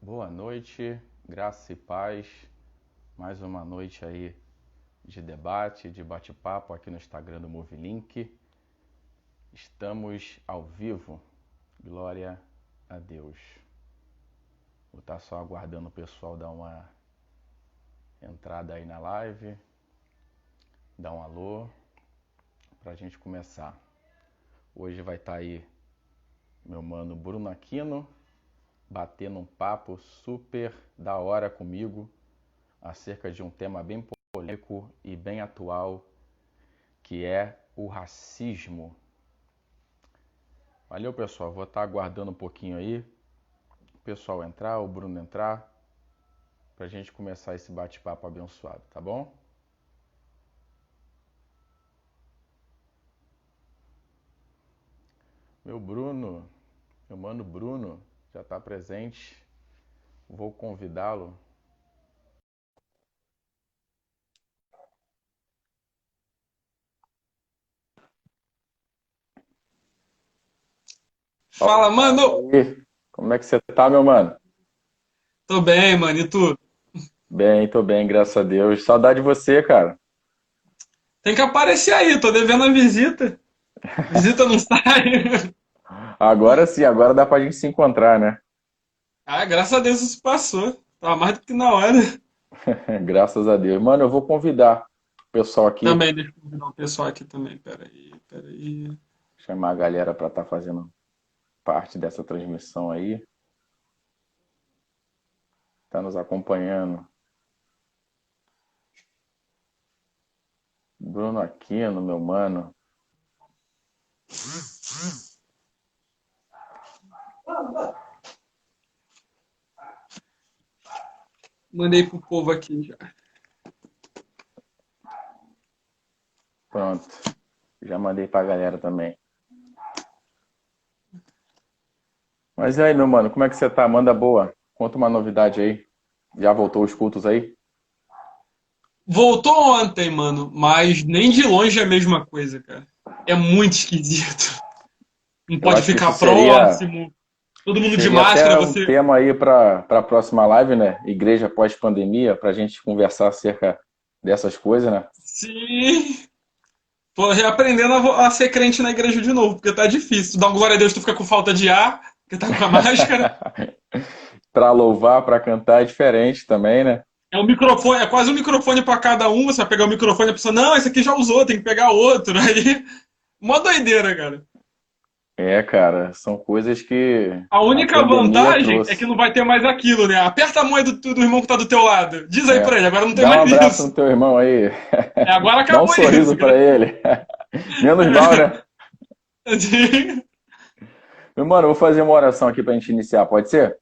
Boa noite, graça e paz. Mais uma noite aí de debate, de bate-papo aqui no Instagram do Movilink. Estamos ao vivo, glória a Deus. Vou estar só aguardando o pessoal dar uma entrada aí na live, dar um alô, pra gente começar. Hoje vai estar aí meu mano Bruno Aquino, batendo um papo super da hora comigo acerca de um tema bem polêmico e bem atual, que é o racismo. Valeu, pessoal. Vou estar aguardando um pouquinho aí, o pessoal entrar, o Bruno entrar, pra gente começar esse bate-papo abençoado, tá bom? Meu mano Bruno, já está presente. Vou convidá-lo. Fala, mano! E aí, como é que você tá, meu mano? Tô bem, mano. E tu? Bem, tô bem, graças a Deus. Saudade de você, cara. Tem que aparecer aí, tô devendo a visita. Visita não sai. Agora sim, agora dá pra gente se encontrar, né? Ah, graças a Deus isso passou. Tá mais do que na hora. Graças a Deus. Mano, eu vou convidar o pessoal aqui, Também, deixa eu convidar o pessoal aqui também. Peraí, peraí. chamar a galera para estar fazendo parte dessa transmissão aí, tá nos acompanhando. Bruno Aquino, meu mano. Mandei pro povo aqui já. Pronto. Já mandei pra galera também. Mas e aí, meu mano, como é que você tá? Manda boa. Conta uma novidade aí. Já voltou os cultos aí? Voltou ontem, mano, mas nem de longe é a mesma coisa, cara. É muito esquisito. Não Eu pode acho que isso ficar seria próximo. Todo mundo de seria máscara, até um você. tema aí para a próxima live, né? Igreja pós-pandemia, pra gente conversar acerca dessas coisas, né? Sim. Tô reaprendendo a ser crente na igreja de novo, porque tá difícil. Dá uma glória a Deus, tu fica com falta de ar, porque tá com a máscara. Para louvar, para cantar é diferente também, né? É um microfone, é quase um microfone pra cada um. Você vai pegar o microfone e a pessoa, não, esse aqui já usou, tem que pegar outro. Aí, mó doideira, cara. É, cara, são coisas que A a única pandemia vantagem é que trouxe. não vai ter mais aquilo, né? Aperta a mão aí do irmão que tá do teu lado. Diz aí É, pra ele, agora não tem dá um mais abraço no isso. teu irmão aí. É, agora Dá um acabou isso. sorriso para ele. Menos mal, né? Meu mano, eu vou fazer uma oração aqui pra gente iniciar, pode ser?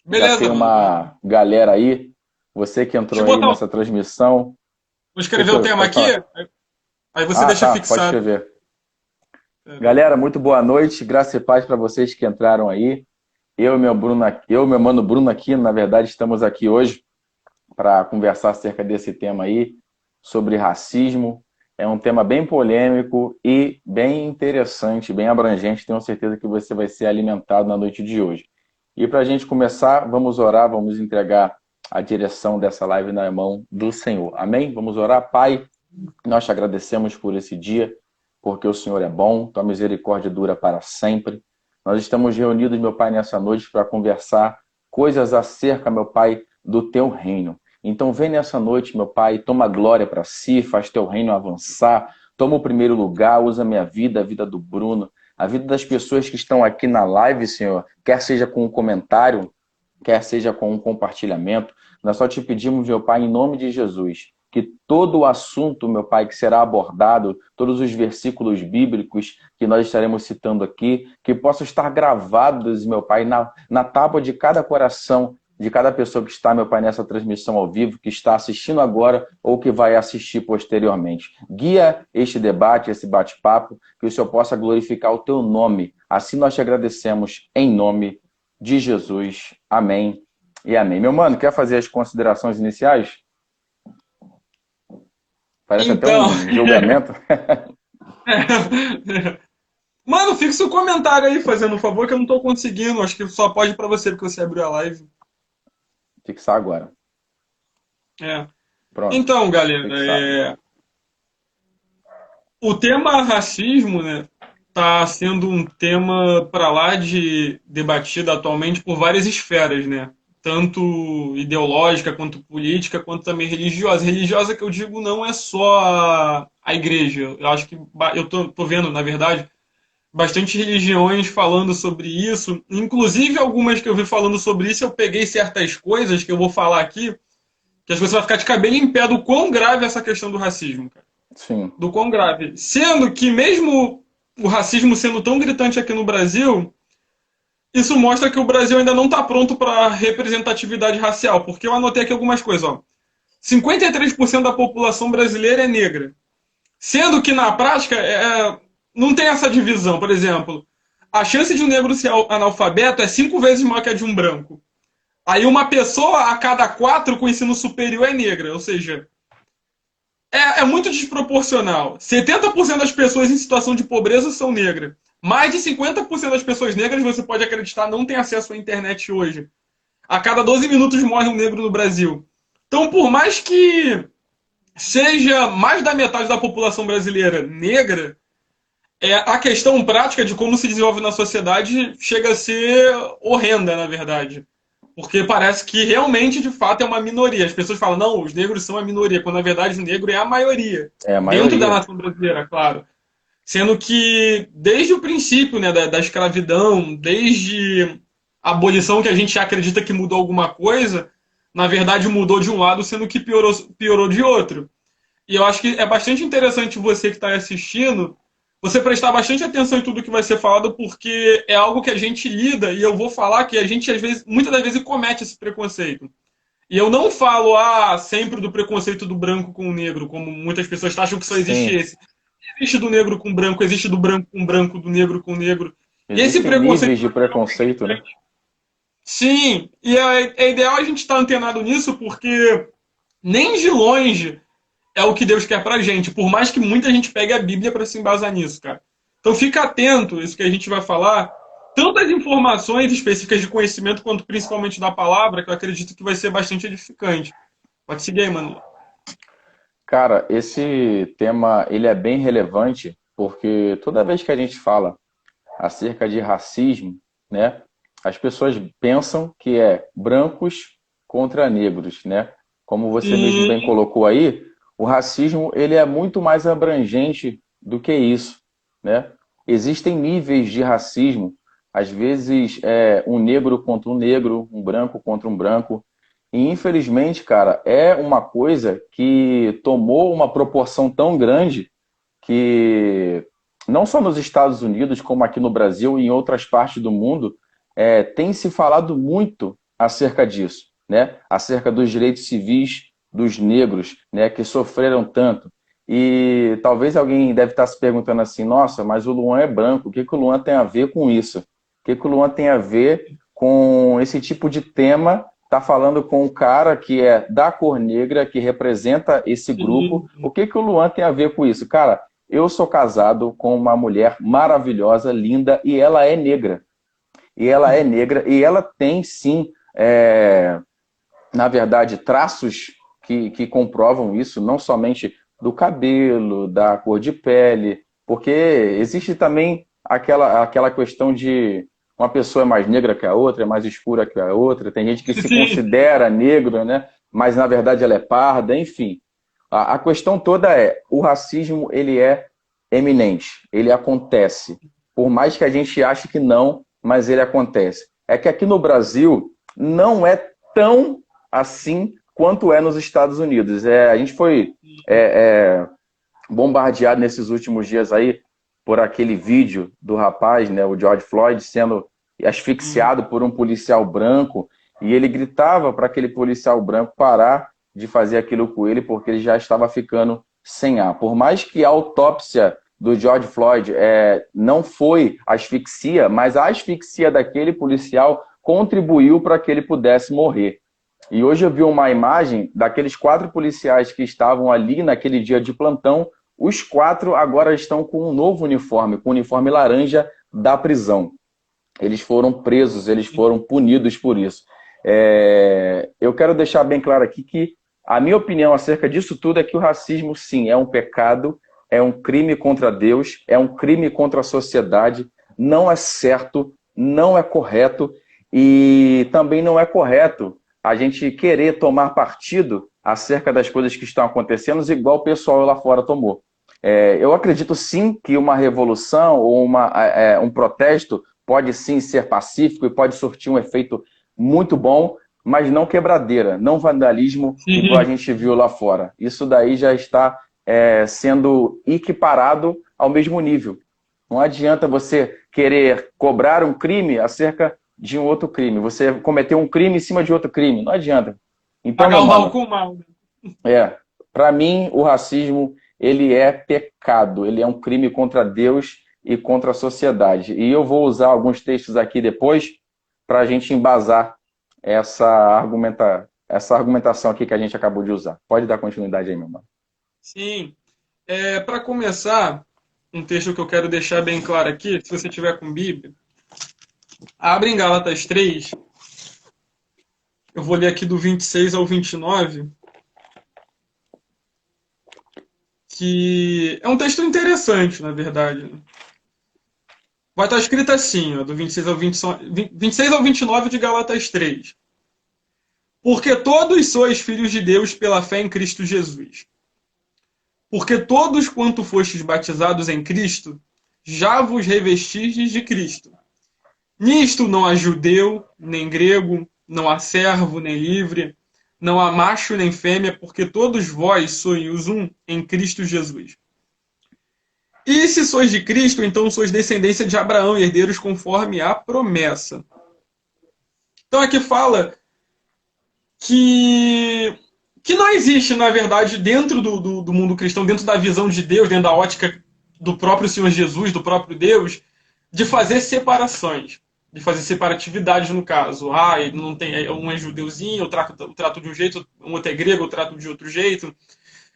Já tem Beleza, mano, vai lá. uma galera aí. Você que Deixa entrou eu aí botar. nessa transmissão. Vou O que escrever o foi? tema Pode aqui, falar. aí você Ah, deixa tá, pode fixado. escrever. Peraí. Galera, muito boa noite. Graça e paz para vocês que entraram aí. Eu e meu mano Bruno aqui, na verdade, estamos aqui hoje para conversar acerca desse tema aí, sobre racismo. É um tema bem polêmico e bem interessante, bem abrangente. Tenho certeza que você vai ser alimentado na noite de hoje. E para a gente começar, vamos orar, vamos entregar a direção dessa live na mão do Senhor. Amém? Vamos orar, Pai. Nós te agradecemos por esse dia, porque o Senhor é bom, tua misericórdia dura para sempre. Nós estamos reunidos, meu Pai, nessa noite para conversar coisas acerca, meu Pai, do teu reino. Então vem nessa noite, meu Pai, toma glória para si, faz teu reino avançar, toma o primeiro lugar, usa minha vida, a vida do Bruno, a vida das pessoas que estão aqui na live, Senhor, quer seja com um comentário, quer seja com um compartilhamento. Nós só te pedimos, meu Pai, em nome de Jesus, que todo o assunto, meu Pai, que será abordado, todos os versículos bíblicos que nós estaremos citando aqui, que possam estar gravados, meu Pai, na tábua de cada coração, de cada pessoa que está, meu Pai, nessa transmissão ao vivo, que está assistindo agora ou que vai assistir posteriormente. Guia este debate, esse bate-papo, que o Senhor possa glorificar o teu nome. Assim nós te agradecemos em nome de Jesus. Amém e amém. Meu mano, quer fazer as considerações iniciais? Parece até Então, um julgamento. Mano, fixa o comentário aí, fazendo um favor, que eu não tô conseguindo. Acho que só pode pra você, porque você abriu a live. Fixar agora. É. Pronto. Então, galera, Fixado. o tema racismo, né, tá sendo um tema para lá de debatido atualmente por várias esferas, né? Tanto ideológica, quanto política, quanto também religiosa. Religiosa que eu digo não é só a igreja. Eu acho que eu tô vendo, na verdade, bastante religiões falando sobre isso. Inclusive, algumas que eu vi falando sobre isso, eu peguei certas coisas que eu vou falar aqui, que as pessoas vão ficar de cabelo em pé do quão grave é essa questão do racismo, cara. Sim. Do quão grave. Sendo que, mesmo o racismo sendo tão gritante aqui no Brasil, isso mostra que o Brasil ainda não está pronto para representatividade racial. Porque eu anotei aqui algumas coisas. Ó. 53% da população brasileira é negra. Sendo que, na prática, não tem essa divisão. Por exemplo, a chance de um negro ser analfabeto é 5 vezes maior que a de um branco. Aí uma pessoa a cada 4 com ensino superior é negra. Ou seja, é muito desproporcional. 70% das pessoas em situação de pobreza são negras. Mais de 50% das pessoas negras, você pode acreditar, não tem acesso à internet hoje. A cada 12 minutos morre um negro no Brasil. Então, por mais que seja mais da metade da população brasileira negra, a questão prática de como se desenvolve na sociedade chega a ser horrenda, na verdade. Porque parece que realmente, de fato, é uma minoria. As pessoas falam, não, os negros são a minoria, quando na verdade o negro é a maioria. É a Dentro da maioria. nação brasileira, claro. Sendo que, desde o princípio, né, da escravidão, desde a abolição, que a gente acredita que mudou alguma coisa, na verdade mudou de um lado, sendo que piorou de outro. E eu acho que é bastante interessante você que está assistindo, você prestar bastante atenção em tudo que vai ser falado, porque é algo que a gente lida, e eu vou falar que a gente, às vezes, muitas das vezes, comete esse preconceito. E eu não falo sempre do preconceito do branco com o negro, como muitas pessoas acham que só existe Sim. esse. Existe do negro com branco, existe do branco com branco, do negro com negro. E esse Existem preconceito. níveis de preconceito, né? Sim, e é ideal a gente estar antenado nisso, porque nem de longe é o que Deus quer pra gente, por mais que muita gente pegue a Bíblia para se embasar nisso, cara. Então fica atento, isso que a gente vai falar, tanto as informações específicas de conhecimento, quanto principalmente da palavra, que eu acredito que vai ser bastante edificante. Pode seguir aí, mano. Cara, esse tema ele é bem relevante porque toda vez que a gente fala acerca de racismo, né, as pessoas pensam que é brancos contra negros, né? Como você mesmo bem Sim, colocou aí, o racismo ele é muito mais abrangente do que isso, né? Existem níveis de racismo, às vezes um negro contra um negro, um branco contra um branco, e infelizmente, cara, é uma coisa que tomou uma proporção tão grande que não só nos Estados Unidos, como aqui no Brasil e em outras partes do mundo, tem se falado muito acerca disso, né? Acerca dos direitos civis dos negros, né? Que sofreram tanto. E talvez alguém deve estar se perguntando assim, nossa, mas o Luan é branco, o que que o Luan tem a ver com isso? O que que o Luan tem a ver com esse tipo de tema? Tá falando com um cara que é da cor negra, que representa esse grupo. sim. O que que o Luan tem a ver com isso? Cara, eu sou casado com uma mulher maravilhosa, linda, e ela é negra. E ela é negra, e ela tem sim, na verdade, traços que comprovam isso, não somente do cabelo, da cor de pele, porque existe também aquela questão de uma pessoa é mais negra que a outra, é mais escura que a outra, tem gente que se Sim, considera negra, né? Mas na verdade ela é parda, enfim. A questão toda o racismo ele é eminente, ele acontece. Por mais que a gente ache que não, mas ele acontece. É que aqui no Brasil não é tão assim quanto é nos Estados Unidos. A gente foi bombardeado nesses últimos dias aí por aquele vídeo do rapaz, né, o George Floyd, sendo asfixiado por um policial branco, e ele gritava para aquele policial branco parar de fazer aquilo com ele, porque ele já estava ficando sem ar. Por mais que a autópsia do George Floyd não foi asfixia, mas a asfixia daquele policial contribuiu para que ele pudesse morrer. E hoje eu vi uma imagem daqueles 4 policiais que estavam ali naquele dia de plantão Os 4 agora estão com um novo uniforme, com o uniforme laranja da prisão. Eles foram presos, eles foram punidos por isso. Eu quero deixar bem claro aqui que a minha opinião acerca disso tudo é que o racismo, sim, é um pecado, é um crime contra Deus, é um crime contra a sociedade, não é certo, não é correto e também não é correto a gente querer tomar partido acerca das coisas que estão acontecendo, igual o pessoal lá fora tomou. Eu acredito sim que uma revolução ou um protesto pode sim ser pacífico e pode surtir um efeito muito bom, mas não quebradeira, não vandalismo, igual a Sim. gente viu lá fora. Isso daí já está sendo equiparado ao mesmo nível. Não adianta você querer cobrar um crime acerca de um outro crime. Você cometeu um crime em cima de outro crime. Não adianta. Então, Pagar meu o mal mano, com o mal. para mim, o racismo, ele é pecado, ele é um crime contra Deus e contra a sociedade. E eu vou usar alguns textos aqui depois para a gente embasar essa argumentação aqui que a gente acabou de usar. Pode dar continuidade aí, meu mano. Sim. Para começar, um texto que eu quero deixar bem claro aqui, se você tiver com Bíblia, abre em Gálatas 3. Eu vou ler aqui do 26 ao 29, que é um texto interessante, na verdade, né? Vai estar escrito assim, ó, do 26 ao 29 de Gálatas 3. Porque todos sois filhos de Deus pela fé em Cristo Jesus. Porque todos quanto fostes batizados em Cristo, já vos revestistes de Cristo. Nisto não há judeu, nem grego, não há servo, nem livre, não há macho, nem fêmea, porque todos vós sois um em Cristo Jesus. E se sois de Cristo, então sois descendência de Abraão, herdeiros conforme a promessa. Então aqui fala que não existe, na verdade, dentro do mundo cristão, dentro da visão de Deus, dentro da ótica do próprio Senhor Jesus, do próprio Deus, de fazer separações, de fazer separatividades no caso. Não tem, um é judeuzinho, eu trato de um jeito, um outro é grego, eu trato de outro jeito.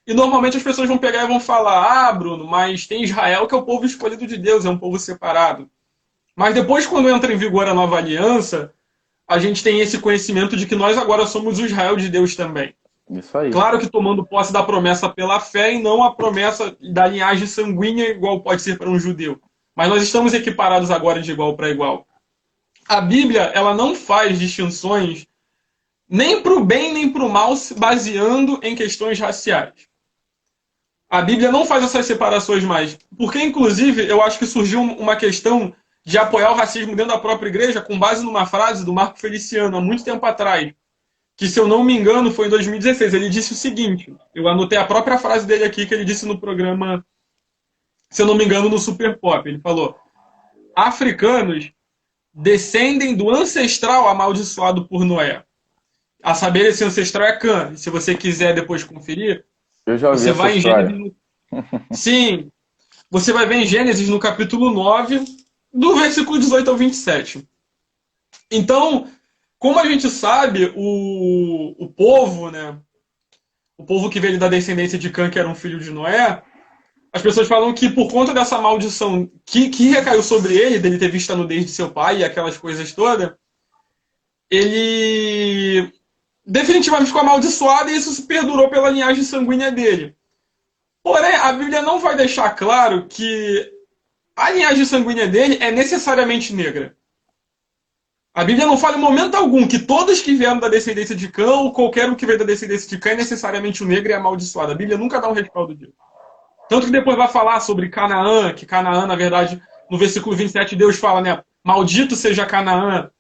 E normalmente as pessoas vão pegar e vão falar: Bruno, mas tem Israel que é o povo escolhido de Deus, é um povo separado. Mas depois, quando entra em vigor a nova aliança, a gente tem esse conhecimento de que nós agora somos o Israel de Deus também. Isso aí. Claro que tomando posse da promessa pela fé e não a promessa da linhagem sanguínea, igual pode ser para um judeu. Mas nós estamos equiparados agora de igual para igual. A Bíblia, ela não faz distinções nem para o bem nem para o mal, se baseando em questões raciais. A Bíblia não faz essas separações mais. Porque, inclusive, eu acho que surgiu uma questão de apoiar o racismo dentro da própria igreja com base numa frase do Marco Feliciano, há muito tempo atrás, que, se eu não me engano, foi em 2016. Ele disse o seguinte, eu anotei a própria frase dele aqui, que ele disse no programa, se eu não me engano, no Super Pop. Ele falou: africanos descendem do ancestral amaldiçoado por Noé. A saber, esse ancestral é Cã. Se você quiser depois conferir, Eu já ouvi você essa vai em história. Gênesis. Sim, você vai ver em Gênesis, no capítulo 9, do versículo 18 ao 27. Então, como a gente sabe, o povo, né? O povo que veio da descendência de Cã, que era um filho de Noé, as pessoas falam que por conta dessa maldição que recaiu sobre ele, dele ter visto a nudez de seu pai e aquelas coisas todas, ele definitivamente ficou amaldiçoado e isso se perdurou pela linhagem sanguínea dele. Porém, a Bíblia não vai deixar claro que a linhagem sanguínea dele é necessariamente negra. A Bíblia não fala em momento algum que todos que vieram da descendência de Cã ou qualquer um que veio da descendência de Cã é necessariamente o negro e amaldiçoado. A Bíblia nunca dá um respaldo disso. Tanto que depois vai falar sobre Canaã, que Canaã, na verdade, no versículo 27, Deus fala, né? Maldito seja Canaã.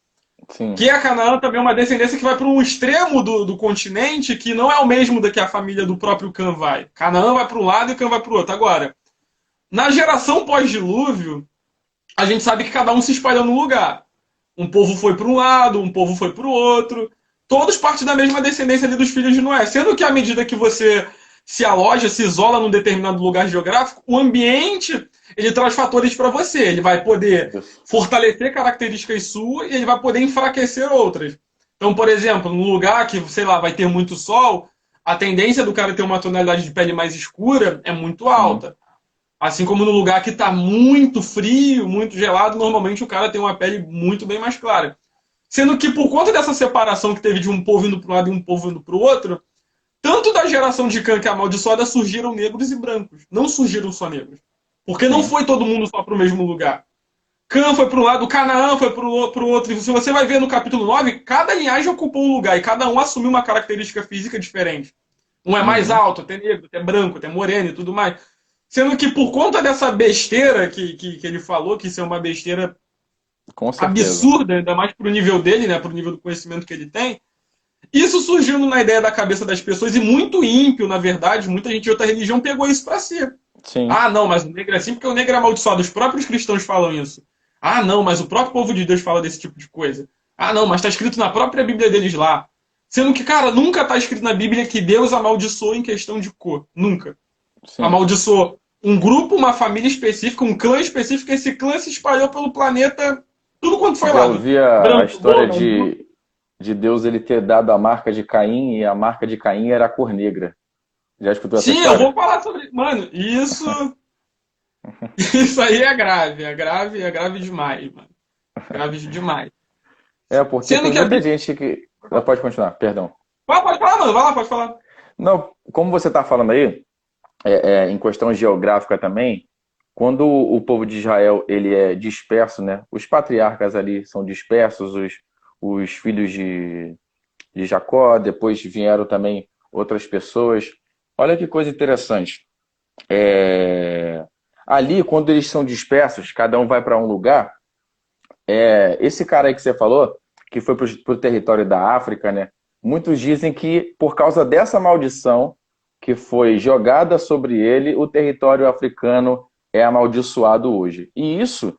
Sim. Que a Canaã também é uma descendência que vai para um extremo do continente que não é o mesmo da que a família do próprio Cã vai. Canaã vai para um lado e Cã vai para o outro. Agora, na geração pós-dilúvio, a gente sabe que cada um se espalhou num lugar. Um povo foi para um lado, um povo foi para o outro. Todos partem da mesma descendência ali dos filhos de Noé. Sendo que à medida que você se aloja, se isola num determinado lugar geográfico, o ambiente ele traz fatores para você. Ele vai poder fortalecer características suas e ele vai poder enfraquecer outras. Então, por exemplo, num lugar que, sei lá, vai ter muito sol, a tendência do cara ter uma tonalidade de pele mais escura é muito Sim, alta. Assim como no lugar que está muito frio, muito gelado, normalmente o cara tem uma pele muito bem mais clara. Sendo que por conta dessa separação que teve de um povo indo para um lado e um povo indo para o outro, tanto da geração de Cã que é amaldiçoada surgiram negros e brancos. Não surgiram só negros. Porque não sim. foi todo mundo só para o mesmo lugar. Cã foi para um lado, Canaã foi para o outro. E se você vai ver no capítulo 9, cada linhagem ocupou um lugar e cada um assumiu uma característica física diferente. Um é mais Uhum. alto, até negro, até branco, até moreno e tudo mais. Sendo que por conta dessa besteira que ele falou, que isso é uma besteira Com certeza. absurda, ainda mais pro nível dele, né, pro nível do conhecimento que ele tem, isso surgiu na ideia da cabeça das pessoas e muito ímpio, na verdade, muita gente de outra religião pegou isso para si. Sim. Ah, não, mas o negro é assim porque o negro é amaldiçoado. Os próprios cristãos falam isso. Ah, não, mas o próprio povo de Deus fala desse tipo de coisa. Ah, não, mas está escrito na própria Bíblia deles lá. Sendo que, cara, nunca está escrito na Bíblia que Deus amaldiçoou em questão de cor. Nunca. Sim. Amaldiçoou um grupo, uma família específica, um clã específico, e esse clã se espalhou pelo planeta, tudo quanto foi Já lado. ouvi a Branco, história louro, azul. de Deus ele ter dado a marca de Caim e a marca de Caim era a cor negra. Já escutou essa Sim, eu vou história? falar sobre. Mano, isso aí é grave. É grave demais, mano. Grave demais. É, porque Sendo tem que a muita Bíblia. gente que. Ah, pode continuar, perdão. Pode falar, mano. Vai lá, pode falar. Não, como você está falando aí, em questão geográfica também, quando o povo de Israel ele é disperso, né? Os patriarcas ali são dispersos, os filhos de Jacó, depois vieram também outras pessoas. Olha que coisa interessante. É, ali, quando eles são dispersos, cada um vai para um lugar. Esse cara aí que você falou, que foi para o território da África, né? Muitos dizem que por causa dessa maldição que foi jogada sobre ele, o território africano é amaldiçoado hoje. E isso,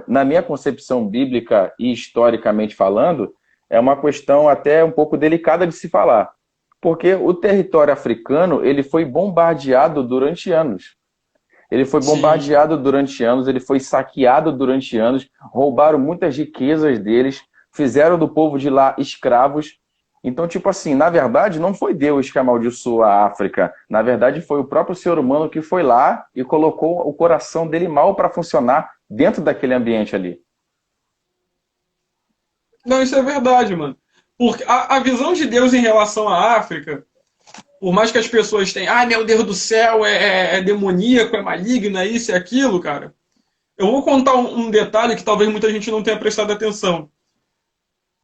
na minha concepção bíblica e historicamente falando, é uma questão até um pouco delicada de se falar, porque o território africano ele foi bombardeado durante anos. Ele foi Sim. bombardeado durante anos, ele foi saqueado durante anos, roubaram muitas riquezas deles, fizeram do povo de lá escravos. Então, tipo assim, na verdade, não foi Deus que amaldiçoou a África. Na verdade, foi o próprio ser humano que foi lá e colocou o coração dele mal para funcionar dentro daquele ambiente ali. Não, isso é verdade, mano. Porque a visão de Deus em relação à África, por mais que as pessoas tenham, ai meu Deus do céu, é demoníaco, é maligno, é isso e aquilo, cara. Eu vou contar um detalhe que talvez muita gente não tenha prestado atenção.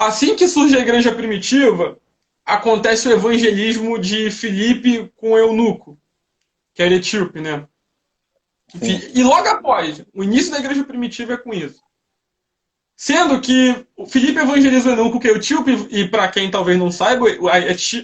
Assim que surge a igreja primitiva, acontece o evangelismo de Filipe com o eunuco, que era etíope, né? Sim, E logo após, o início da igreja primitiva é com isso. Sendo que o Filipe evangeliza o eunuco, que é etíope, e para quem talvez não saiba,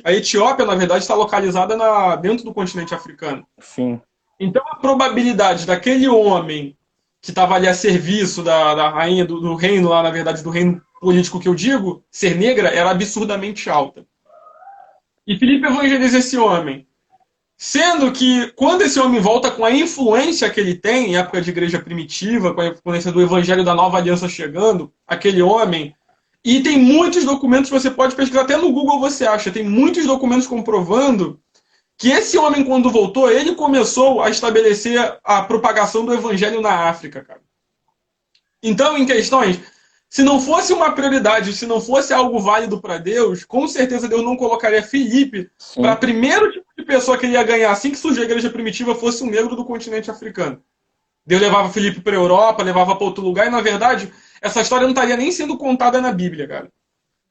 a Etiópia, na verdade, está localizada dentro do continente africano. sim, Então a probabilidade daquele homem que estava ali a serviço da rainha do reino, lá, na verdade, do reino político que eu digo, ser negra, era absurdamente alta. E Filipe evangeliza esse homem. Sendo que, quando esse homem volta com a influência que ele tem, em época de igreja primitiva, com a influência do evangelho da nova aliança chegando, aquele homem. E tem muitos documentos, você pode pesquisar, até no Google você acha, tem muitos documentos comprovando que esse homem, quando voltou, ele começou a estabelecer a propagação do evangelho na África, cara. Então, em questões, se não fosse uma prioridade, se não fosse algo válido para Deus, com certeza Deus não colocaria Filipe para sim, primeiro tipo de pessoa que ele ia ganhar assim que surgiu a igreja primitiva fosse um negro do continente africano. Deus levava Filipe para a Europa, levava para outro lugar, e na verdade, essa história não estaria nem sendo contada na Bíblia, cara.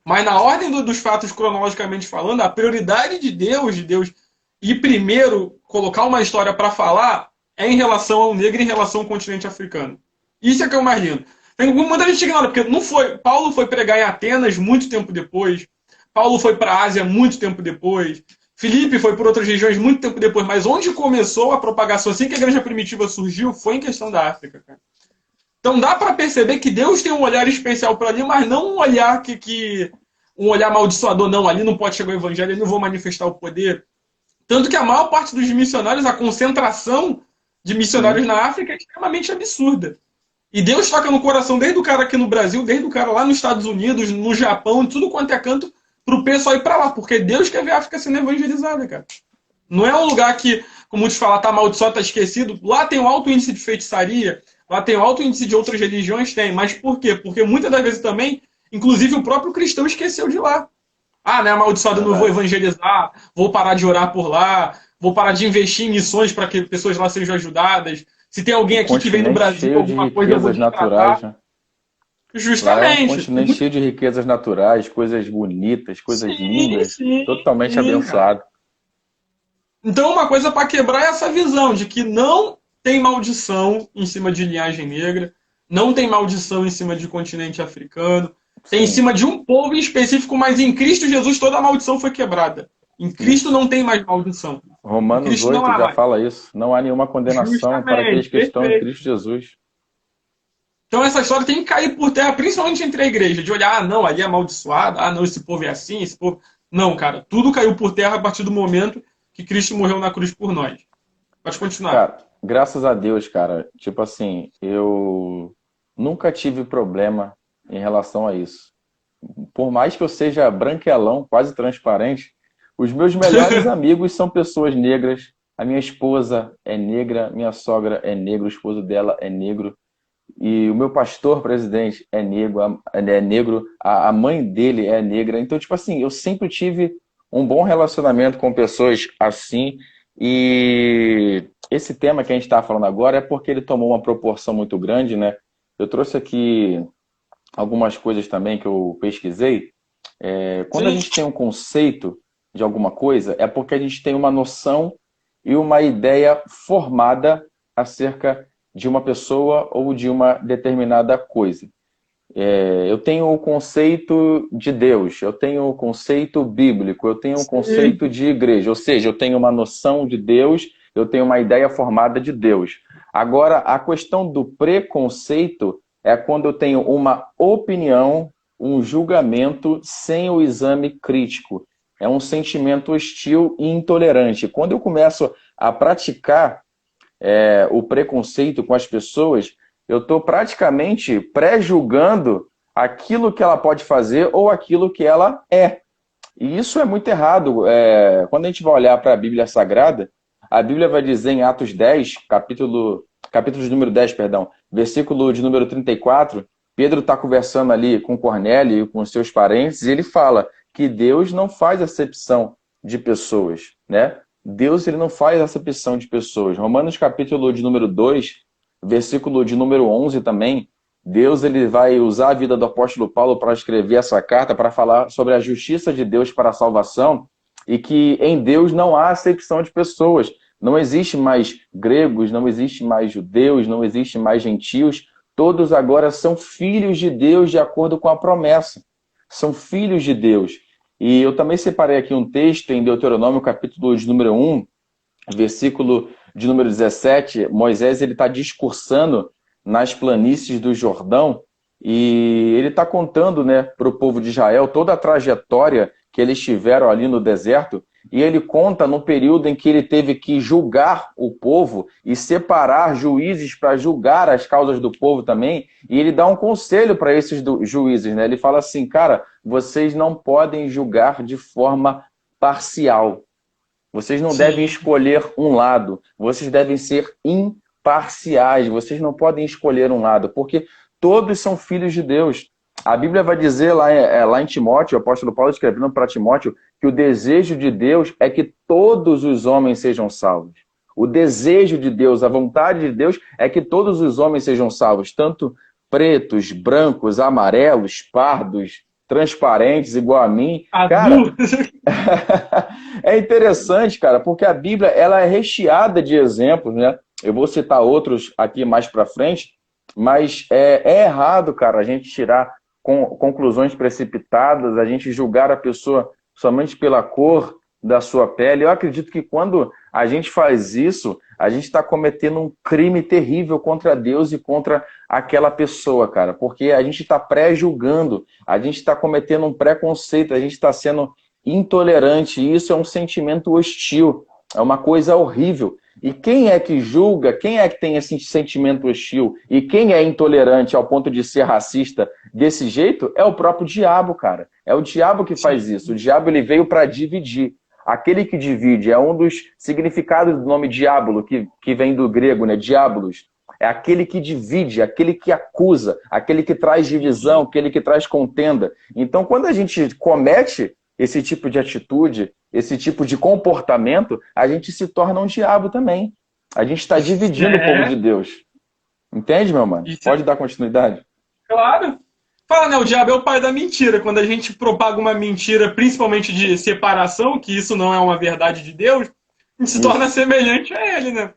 Mas na ordem dos fatos, cronologicamente falando, a prioridade de Deus ir primeiro colocar uma história para falar é em relação ao negro e em relação ao continente africano. Isso é que é o mais lindo. Tem muita gente que ignora, porque não foi. Paulo foi pregar em Atenas muito tempo depois. Paulo foi para a Ásia muito tempo depois. Filipe foi por outras regiões muito tempo depois. Mas onde começou a propagação, assim que a igreja primitiva surgiu, foi em questão da África, cara. Então dá para perceber que Deus tem um olhar especial para ali, mas não um olhar um olhar amaldiçoador, não. Ali não pode chegar o evangelho, eu não vou manifestar o poder. Tanto que a maior parte dos missionários, a concentração de sim, missionários na África é extremamente absurda. E Deus toca no coração desde o cara aqui no Brasil, desde o cara lá nos Estados Unidos, no Japão, tudo quanto é canto, pro pessoal ir para lá, porque Deus quer ver a África sendo evangelizada, cara. Não é um lugar que, como muitos falam, tá amaldiçoado, tá esquecido. Lá tem um alto índice de feitiçaria, lá tem um alto índice de outras religiões, tem. Mas por quê? Porque muitas das vezes também, inclusive o próprio cristão esqueceu de lá. Ah, né, amaldiçoado, não vou evangelizar, vou parar de orar por lá, vou parar de investir em missões para que pessoas lá sejam ajudadas. Se tem alguém aqui que vem do Brasil, alguma coisa, eu vou naturais, né? Justamente. Lá é um continente cheio de riquezas naturais, coisas bonitas, coisas lindas, totalmente abençoado. Então, uma coisa para quebrar é essa visão de que não tem maldição em cima de linhagem negra, não tem maldição em cima de continente africano, tem em cima de um povo em específico, mas em Cristo Jesus toda a maldição foi quebrada. Em Cristo não tem mais maldição. Romanos 8 já fala isso. Não há nenhuma condenação para aqueles que estão em Cristo Jesus. Então essa história tem que cair por terra, principalmente entre a igreja, de olhar, ah, não, ali é amaldiçoado, ah, não, esse povo é assim, esse povo... Não, cara, tudo caiu por terra a partir do momento que Cristo morreu na cruz por nós. Pode continuar. Cara, graças a Deus, cara, tipo assim, eu nunca tive problema em relação a isso. Por mais que eu seja branquelão, quase transparente, os meus melhores amigos são pessoas negras. A minha esposa é negra, minha sogra é negra, o esposo dela é negro. E o meu pastor presidente é negro, a mãe dele é negra. Então, tipo assim, eu sempre tive um bom relacionamento com pessoas assim. E esse tema que a gente está falando agora é porque ele tomou uma proporção muito grande, né? Eu trouxe aqui algumas coisas também que eu pesquisei. Quando a gente tem um conceito de alguma coisa, é porque a gente tem uma noção e uma ideia formada acerca de uma pessoa ou de uma determinada coisa. Eu tenho o conceito de Deus, eu tenho o conceito bíblico, eu tenho o conceito de igreja, ou seja, eu tenho uma noção de Deus, eu tenho uma ideia formada de Deus. Agora, a questão do preconceito é quando eu tenho uma opinião, um julgamento sem o exame crítico. É um sentimento hostil e intolerante. Quando eu começo a praticar o preconceito com as pessoas, eu estou praticamente pré-julgando aquilo que ela pode fazer ou aquilo que ela é. E isso é muito errado. Quando a gente vai olhar para a Bíblia Sagrada, a Bíblia vai dizer em Atos 10, capítulo de número 10, perdão, versículo de número 34, Pedro está conversando ali com Cornélio e com seus parentes, e ele fala que Deus não faz acepção de pessoas, né? Deus ele não faz acepção de pessoas. Romanos capítulo de número 2, versículo de número 11 também, Deus ele vai usar a vida do apóstolo Paulo para escrever essa carta, para falar sobre a justiça de Deus para a salvação, e que em Deus não há acepção de pessoas. Não existe mais gregos, não existe mais judeus, não existe mais gentios. Todos agora são filhos de Deus de acordo com a promessa. São filhos de Deus. E eu também separei aqui um texto em Deuteronômio, capítulo de número 1, versículo de número 17. Moisés está discursando nas planícies do Jordão e ele está contando, né, para o povo de Israel toda a trajetória que eles tiveram ali no deserto. E ele conta no período em que ele teve que julgar o povo e separar juízes para julgar as causas do povo também. E ele dá um conselho para esses juízes, né? Ele fala assim, cara, vocês não podem julgar de forma parcial. Vocês não devem escolher um lado. Vocês devem ser imparciais. Vocês não podem escolher um lado, porque todos são filhos de Deus. A Bíblia vai dizer lá em Timóteo, o apóstolo Paulo escrevendo para Timóteo, que o desejo de Deus é que todos os homens sejam salvos. O desejo de Deus, a vontade de Deus é que todos os homens sejam salvos, tanto pretos, brancos, amarelos, pardos, transparentes, igual a mim. Cara, é interessante, cara, porque a Bíblia ela é recheada de exemplos, né? Eu vou citar outros aqui mais para frente, mas é errado, cara, a gente tirar conclusões precipitadas, a gente julgar a pessoa somente pela cor da sua pele. Eu acredito que quando a gente faz isso, a gente está cometendo um crime terrível contra Deus e contra aquela pessoa, cara, porque a gente está pré-julgando, a gente está cometendo um preconceito, a gente está sendo intolerante, e isso é um sentimento hostil, é uma coisa horrível. E quem é que julga, quem é que tem esse sentimento hostil e quem é intolerante ao ponto de ser racista desse jeito é o próprio diabo, cara. É o diabo que faz isso. O diabo ele veio para dividir. Aquele que divide é um dos significados do nome diabolo, que vem do grego, né? Diabolos. É aquele que divide, aquele que acusa, aquele que traz divisão, aquele que traz contenda. Então, quando a gente comete esse tipo de atitude, esse tipo de comportamento, a gente se torna um diabo também. A gente está dividindo o povo de Deus. Entende, meu mano? Pode dar continuidade? Claro. Fala, né? O diabo é o pai da mentira. Quando a gente propaga uma mentira, principalmente de separação, que isso não é uma verdade de Deus, a gente se torna semelhante a ele, né?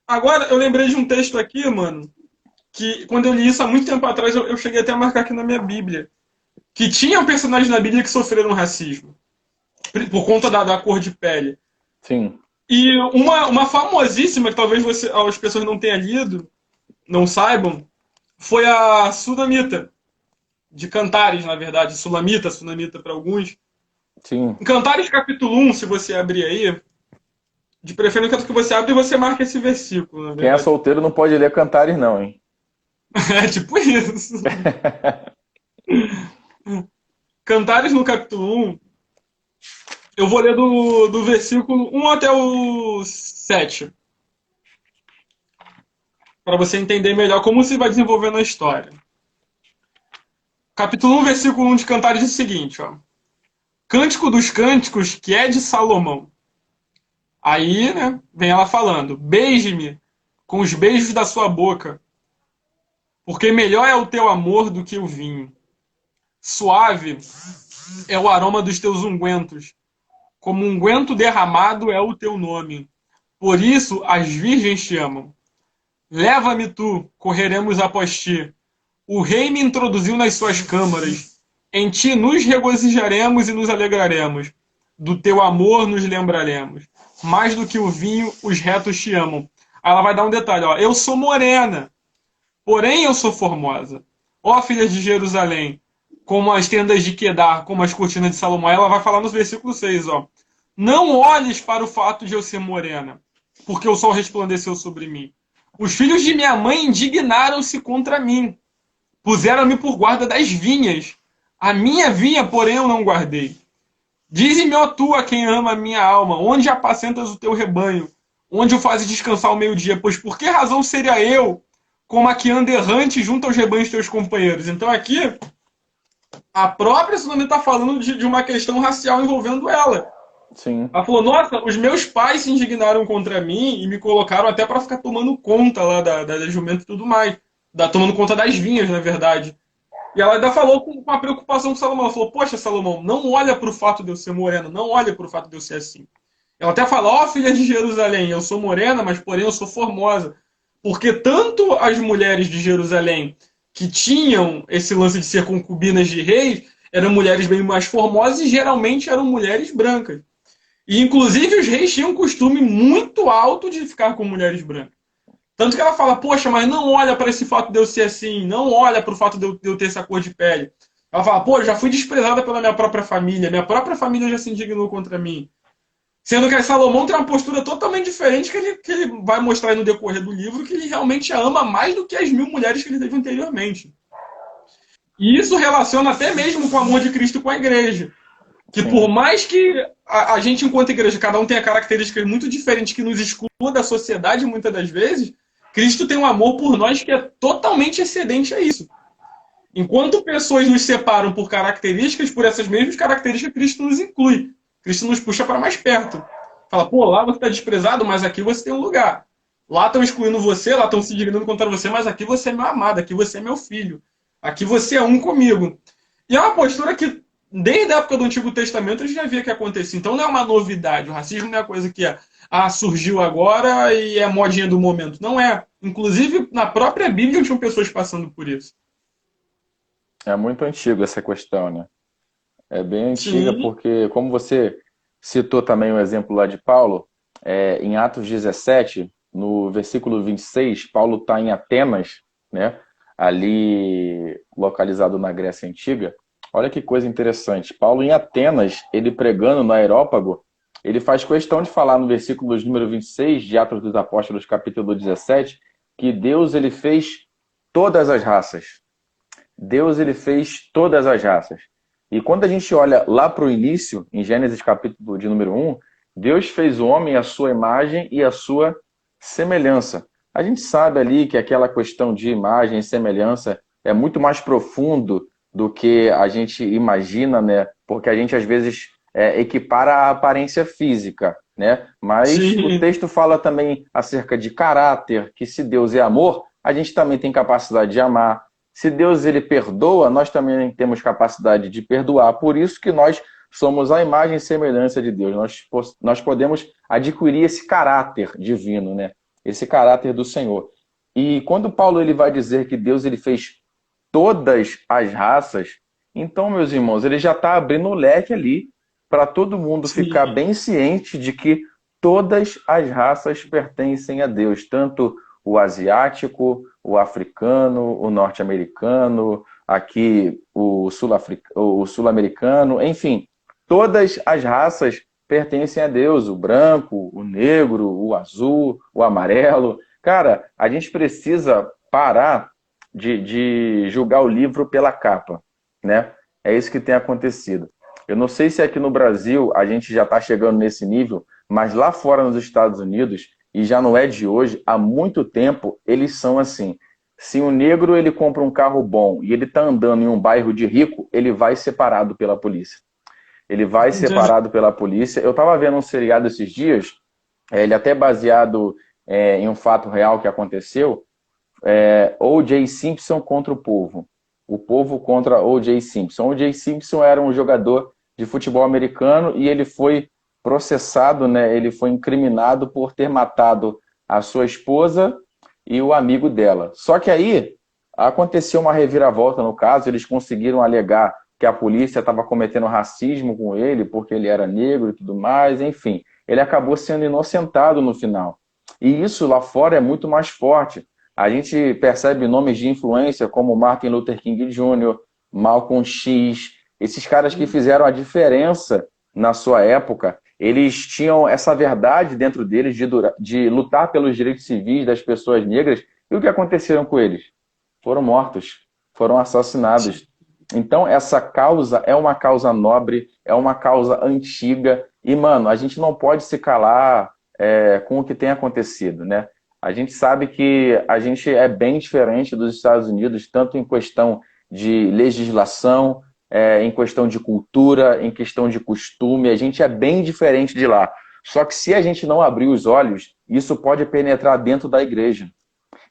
Agora, eu lembrei de um texto aqui, mano, que quando eu li isso há muito tempo atrás, eu cheguei até a marcar aqui na minha Bíblia. Que tinha personagens na Bíblia que sofreram racismo. Por conta da cor de pele. Sim. E uma famosíssima, que talvez as pessoas não tenham lido, não saibam, foi a Sunamita. De Cantares, na verdade. Sunamita para alguns. Sim. Em Cantares, capítulo 1, se você abrir aí, de preferência que você abre e você marca esse versículo. Quem é solteiro não pode ler Cantares, não, hein? É tipo isso. Cantares no capítulo 1, eu vou ler do versículo 1 até o 7. Para você entender melhor como se vai desenvolvendo a história. Capítulo 1, versículo 1 de Cantares diz o seguinte, ó. Cântico dos Cânticos, que é de Salomão. Aí, né, vem ela falando, beije-me com os beijos da sua boca, porque melhor é o teu amor do que o vinho. Suave é o aroma dos teus ungüentos, como unguento derramado é o teu nome. Por isso as virgens te amam. Leva-me tu, correremos após ti. O rei me introduziu nas suas câmaras. Em ti nos regozijaremos e nos alegraremos. Do teu amor nos lembraremos. Mais do que o vinho, os retos te amam. Aí ela vai dar um detalhe, ó. Eu sou morena, porém eu sou formosa. Ó filhas de Jerusalém, como as tendas de Quedar, como as cortinas de Salomão. Ela vai falar no versículo 6, ó. Não olhes para o fato de eu ser morena, porque o sol resplandeceu sobre mim. Os filhos de minha mãe indignaram-se contra mim. Puseram-me por guarda das vinhas. A minha vinha, porém, eu não guardei. Dize-me, ó tu, a quem ama a minha alma, onde apacentas o teu rebanho? Onde o fazes descansar ao meio-dia? Pois por que razão seria eu como a que anda errante junto aos rebanhos teus companheiros? Então aqui, a própria Tsunami está falando de uma questão racial envolvendo ela. Sim. Ela falou, nossa, os meus pais se indignaram contra mim e me colocaram até para ficar tomando conta lá da jumenta e tudo mais. Tomando conta das vinhas, na verdade. E ela ainda falou com a preocupação com Salomão. Ela falou, poxa, Salomão, não olha para o fato de eu ser morena, não olha para o fato de eu ser assim. Ela até fala, ó filha de Jerusalém, eu sou morena, mas porém eu sou formosa. Porque tanto as mulheres de Jerusalém que tinham esse lance de ser concubinas de reis, eram mulheres bem mais formosas e geralmente eram mulheres brancas. E inclusive os reis tinham um costume muito alto de ficar com mulheres brancas. Tanto que ela fala, poxa, mas não olha para esse fato de eu ser assim, não olha para o fato de eu ter essa cor de pele. Ela fala, pô, já fui desprezada pela minha própria família já se indignou contra mim. Sendo que Salomão tem uma postura totalmente diferente que ele vai mostrar aí no decorrer do livro, que ele realmente a ama mais do que as 1000 mulheres que ele teve anteriormente. E isso relaciona até mesmo com o amor de Cristo com a igreja. Que por mais que a gente, enquanto igreja, cada um tenha características muito diferentes que nos exclua da sociedade muitas das vezes, Cristo tem um amor por nós que é totalmente excedente a isso. Enquanto pessoas nos separam por características, por essas mesmas características, Cristo nos inclui. Cristo nos puxa para mais perto. Fala, pô, lá você está desprezado, mas aqui você tem um lugar. Lá estão excluindo você, lá estão se indignando contra você, mas aqui você é meu amado, aqui você é meu filho. Aqui você é um comigo. E é uma postura que, desde a época do Antigo Testamento, a gente já via que acontecia. Então não é uma novidade. O racismo não é coisa que surgiu agora e é modinha do momento. Não é. Inclusive, na própria Bíblia tinham pessoas passando por isso. É muito antigo essa questão, né? É bem antiga. Sim. Porque, como você citou também o exemplo lá de Paulo, em Atos 17, no versículo 26, Paulo está em Atenas, né? Ali localizado na Grécia Antiga. Olha que coisa interessante. Paulo em Atenas, ele pregando no Areópago, ele faz questão de falar no versículo número 26 de Atos dos Apóstolos, capítulo 17, que Deus ele fez todas as raças. Deus ele fez todas as raças. E quando a gente olha lá para o início, em Gênesis capítulo de número 1, Deus fez o homem à sua imagem e à sua semelhança. A gente sabe ali que aquela questão de imagem e semelhança é muito mais profundo do que a gente imagina, né? Porque a gente às vezes equipara a aparência física, né? Mas o Sim, texto fala também acerca de caráter, que se Deus é amor, a gente também tem capacidade de amar. Se Deus ele perdoa, nós também temos capacidade de perdoar. Por isso que nós somos a imagem e semelhança de Deus. Nós podemos adquirir esse caráter divino, né? Esse caráter do Senhor. E quando Paulo ele vai dizer que Deus ele fez todas as raças, então, meus irmãos, ele já está abrindo o leque ali para todo mundo ficar sim. bem ciente de que todas as raças pertencem a Deus, tanto o asiático, o africano, o norte-americano, aqui o sul-americano, enfim, todas as raças pertencem a Deus, o branco, o negro, o azul, o amarelo. Cara, a gente precisa parar de julgar o livro pela capa, né? É isso que tem acontecido. Eu não sei se aqui no Brasil a gente já está chegando nesse nível, mas lá fora nos Estados Unidos, e já não é de hoje, há muito tempo, eles são assim. Se um negro ele compra um carro bom e ele está andando em um bairro de rico, ele vai separado pela polícia. Ele vai separado pela polícia. Eu estava vendo um seriado esses dias, ele até baseado em um fato real que aconteceu, O.J. Simpson contra o povo. O povo contra O.J. Simpson. O.J. Simpson era um jogador de futebol americano e ele foi processado, né? Ele foi incriminado por ter matado a sua esposa e o amigo dela. Só que aí aconteceu uma reviravolta no caso, eles conseguiram alegar que a polícia estava cometendo racismo com ele porque ele era negro e tudo mais, enfim. Ele acabou sendo inocentado no final. E isso lá fora é muito mais forte. A gente percebe nomes de influência como Martin Luther King Jr., Malcolm X, esses caras que fizeram a diferença na sua época, eles tinham essa verdade dentro deles de lutar pelos direitos civis das pessoas negras. E o que aconteceram com eles? Foram mortos, foram assassinados. Então, essa causa é uma causa nobre, é uma causa antiga. E, mano, a gente não pode se calar com o que tem acontecido, né? A gente sabe que a gente é bem diferente dos Estados Unidos, tanto em questão de legislação, em questão de cultura, em questão de costume. A gente é bem diferente de lá. Só que se a gente não abrir os olhos, isso pode penetrar dentro da igreja.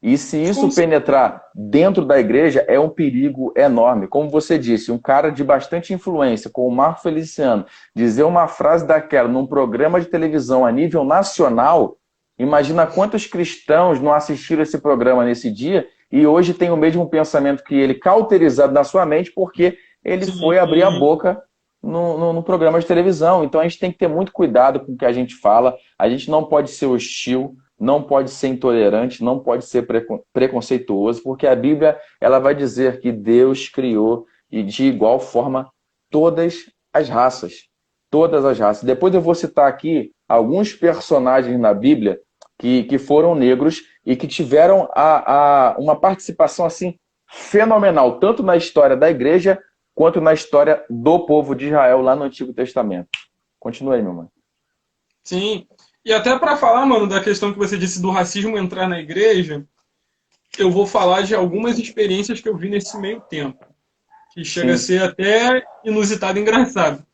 E se isso penetrar dentro da igreja, é um perigo enorme. Como você disse, um cara de bastante influência, como o Marco Feliciano, dizer uma frase daquela num programa de televisão a nível nacional, imagina quantos cristãos não assistiram esse programa nesse dia e hoje tem o mesmo pensamento que ele, cauterizado na sua mente, porque ele foi abrir a boca no programa de televisão. Então a gente tem que ter muito cuidado com o que a gente fala. A gente não pode ser hostil, não pode ser intolerante, não pode ser preconceituoso, porque a Bíblia ela vai dizer que Deus criou e de igual forma todas as raças. Todas as raças. Depois eu vou citar aqui alguns personagens na Bíblia que foram negros e que tiveram uma participação assim fenomenal, tanto na história da igreja quanto na história do povo de Israel lá no Antigo Testamento. Continua aí, meu mano. Sim. E até para falar, mano, da questão que você disse do racismo entrar na igreja, eu vou falar de algumas experiências que eu vi nesse meio tempo, que chega a Sim. ser até inusitado e engraçado.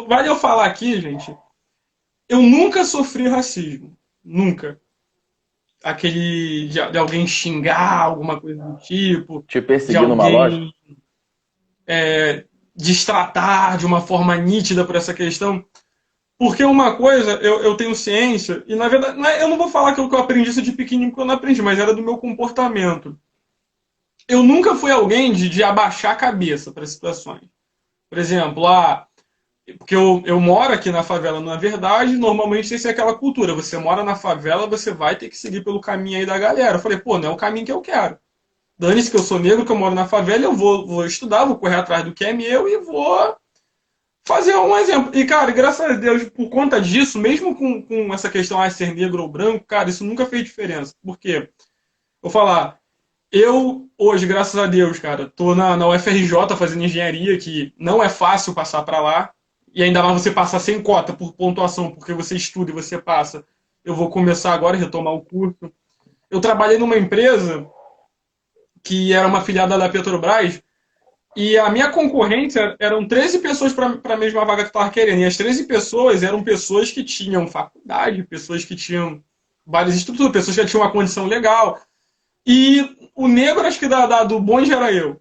Vale eu falar aqui, gente, eu nunca sofri racismo. Nunca. Aquele de alguém xingar, alguma coisa do tipo, Te de perseguir numa loja? alguém destratar de uma forma nítida por essa questão. Porque uma coisa, eu tenho ciência, e na verdade, eu não vou falar que eu aprendi isso de pequenininho, porque eu não aprendi, mas era do meu comportamento. Eu nunca fui alguém de abaixar a cabeça para situações. Por exemplo, porque eu moro aqui na favela, na verdade, normalmente essa é aquela cultura. Você mora na favela, você vai ter que seguir pelo caminho aí da galera. Eu falei, pô, não é o caminho que eu quero. Dane-se que eu sou negro, que eu moro na favela, eu vou estudar, vou correr atrás do que é meu e vou fazer um exemplo. E, cara, graças a Deus, por conta disso, mesmo com essa questão de ser negro ou branco, cara, isso nunca fez diferença. Por quê? Vou falar, eu hoje, graças a Deus, cara, tô na UFRJ fazendo engenharia, que não é fácil passar para lá, e ainda mais você passar sem cota por pontuação, porque você estuda e você passa. Eu vou começar agora a retomar o curso. Eu trabalhei numa empresa que era uma filiada da Petrobras, e a minha concorrência eram 13 pessoas para a mesma vaga que eu estava querendo. E as 13 pessoas eram pessoas que tinham faculdade, pessoas que tinham várias estruturas, pessoas que já tinham uma condição legal. E o negro, acho que do bonde era eu.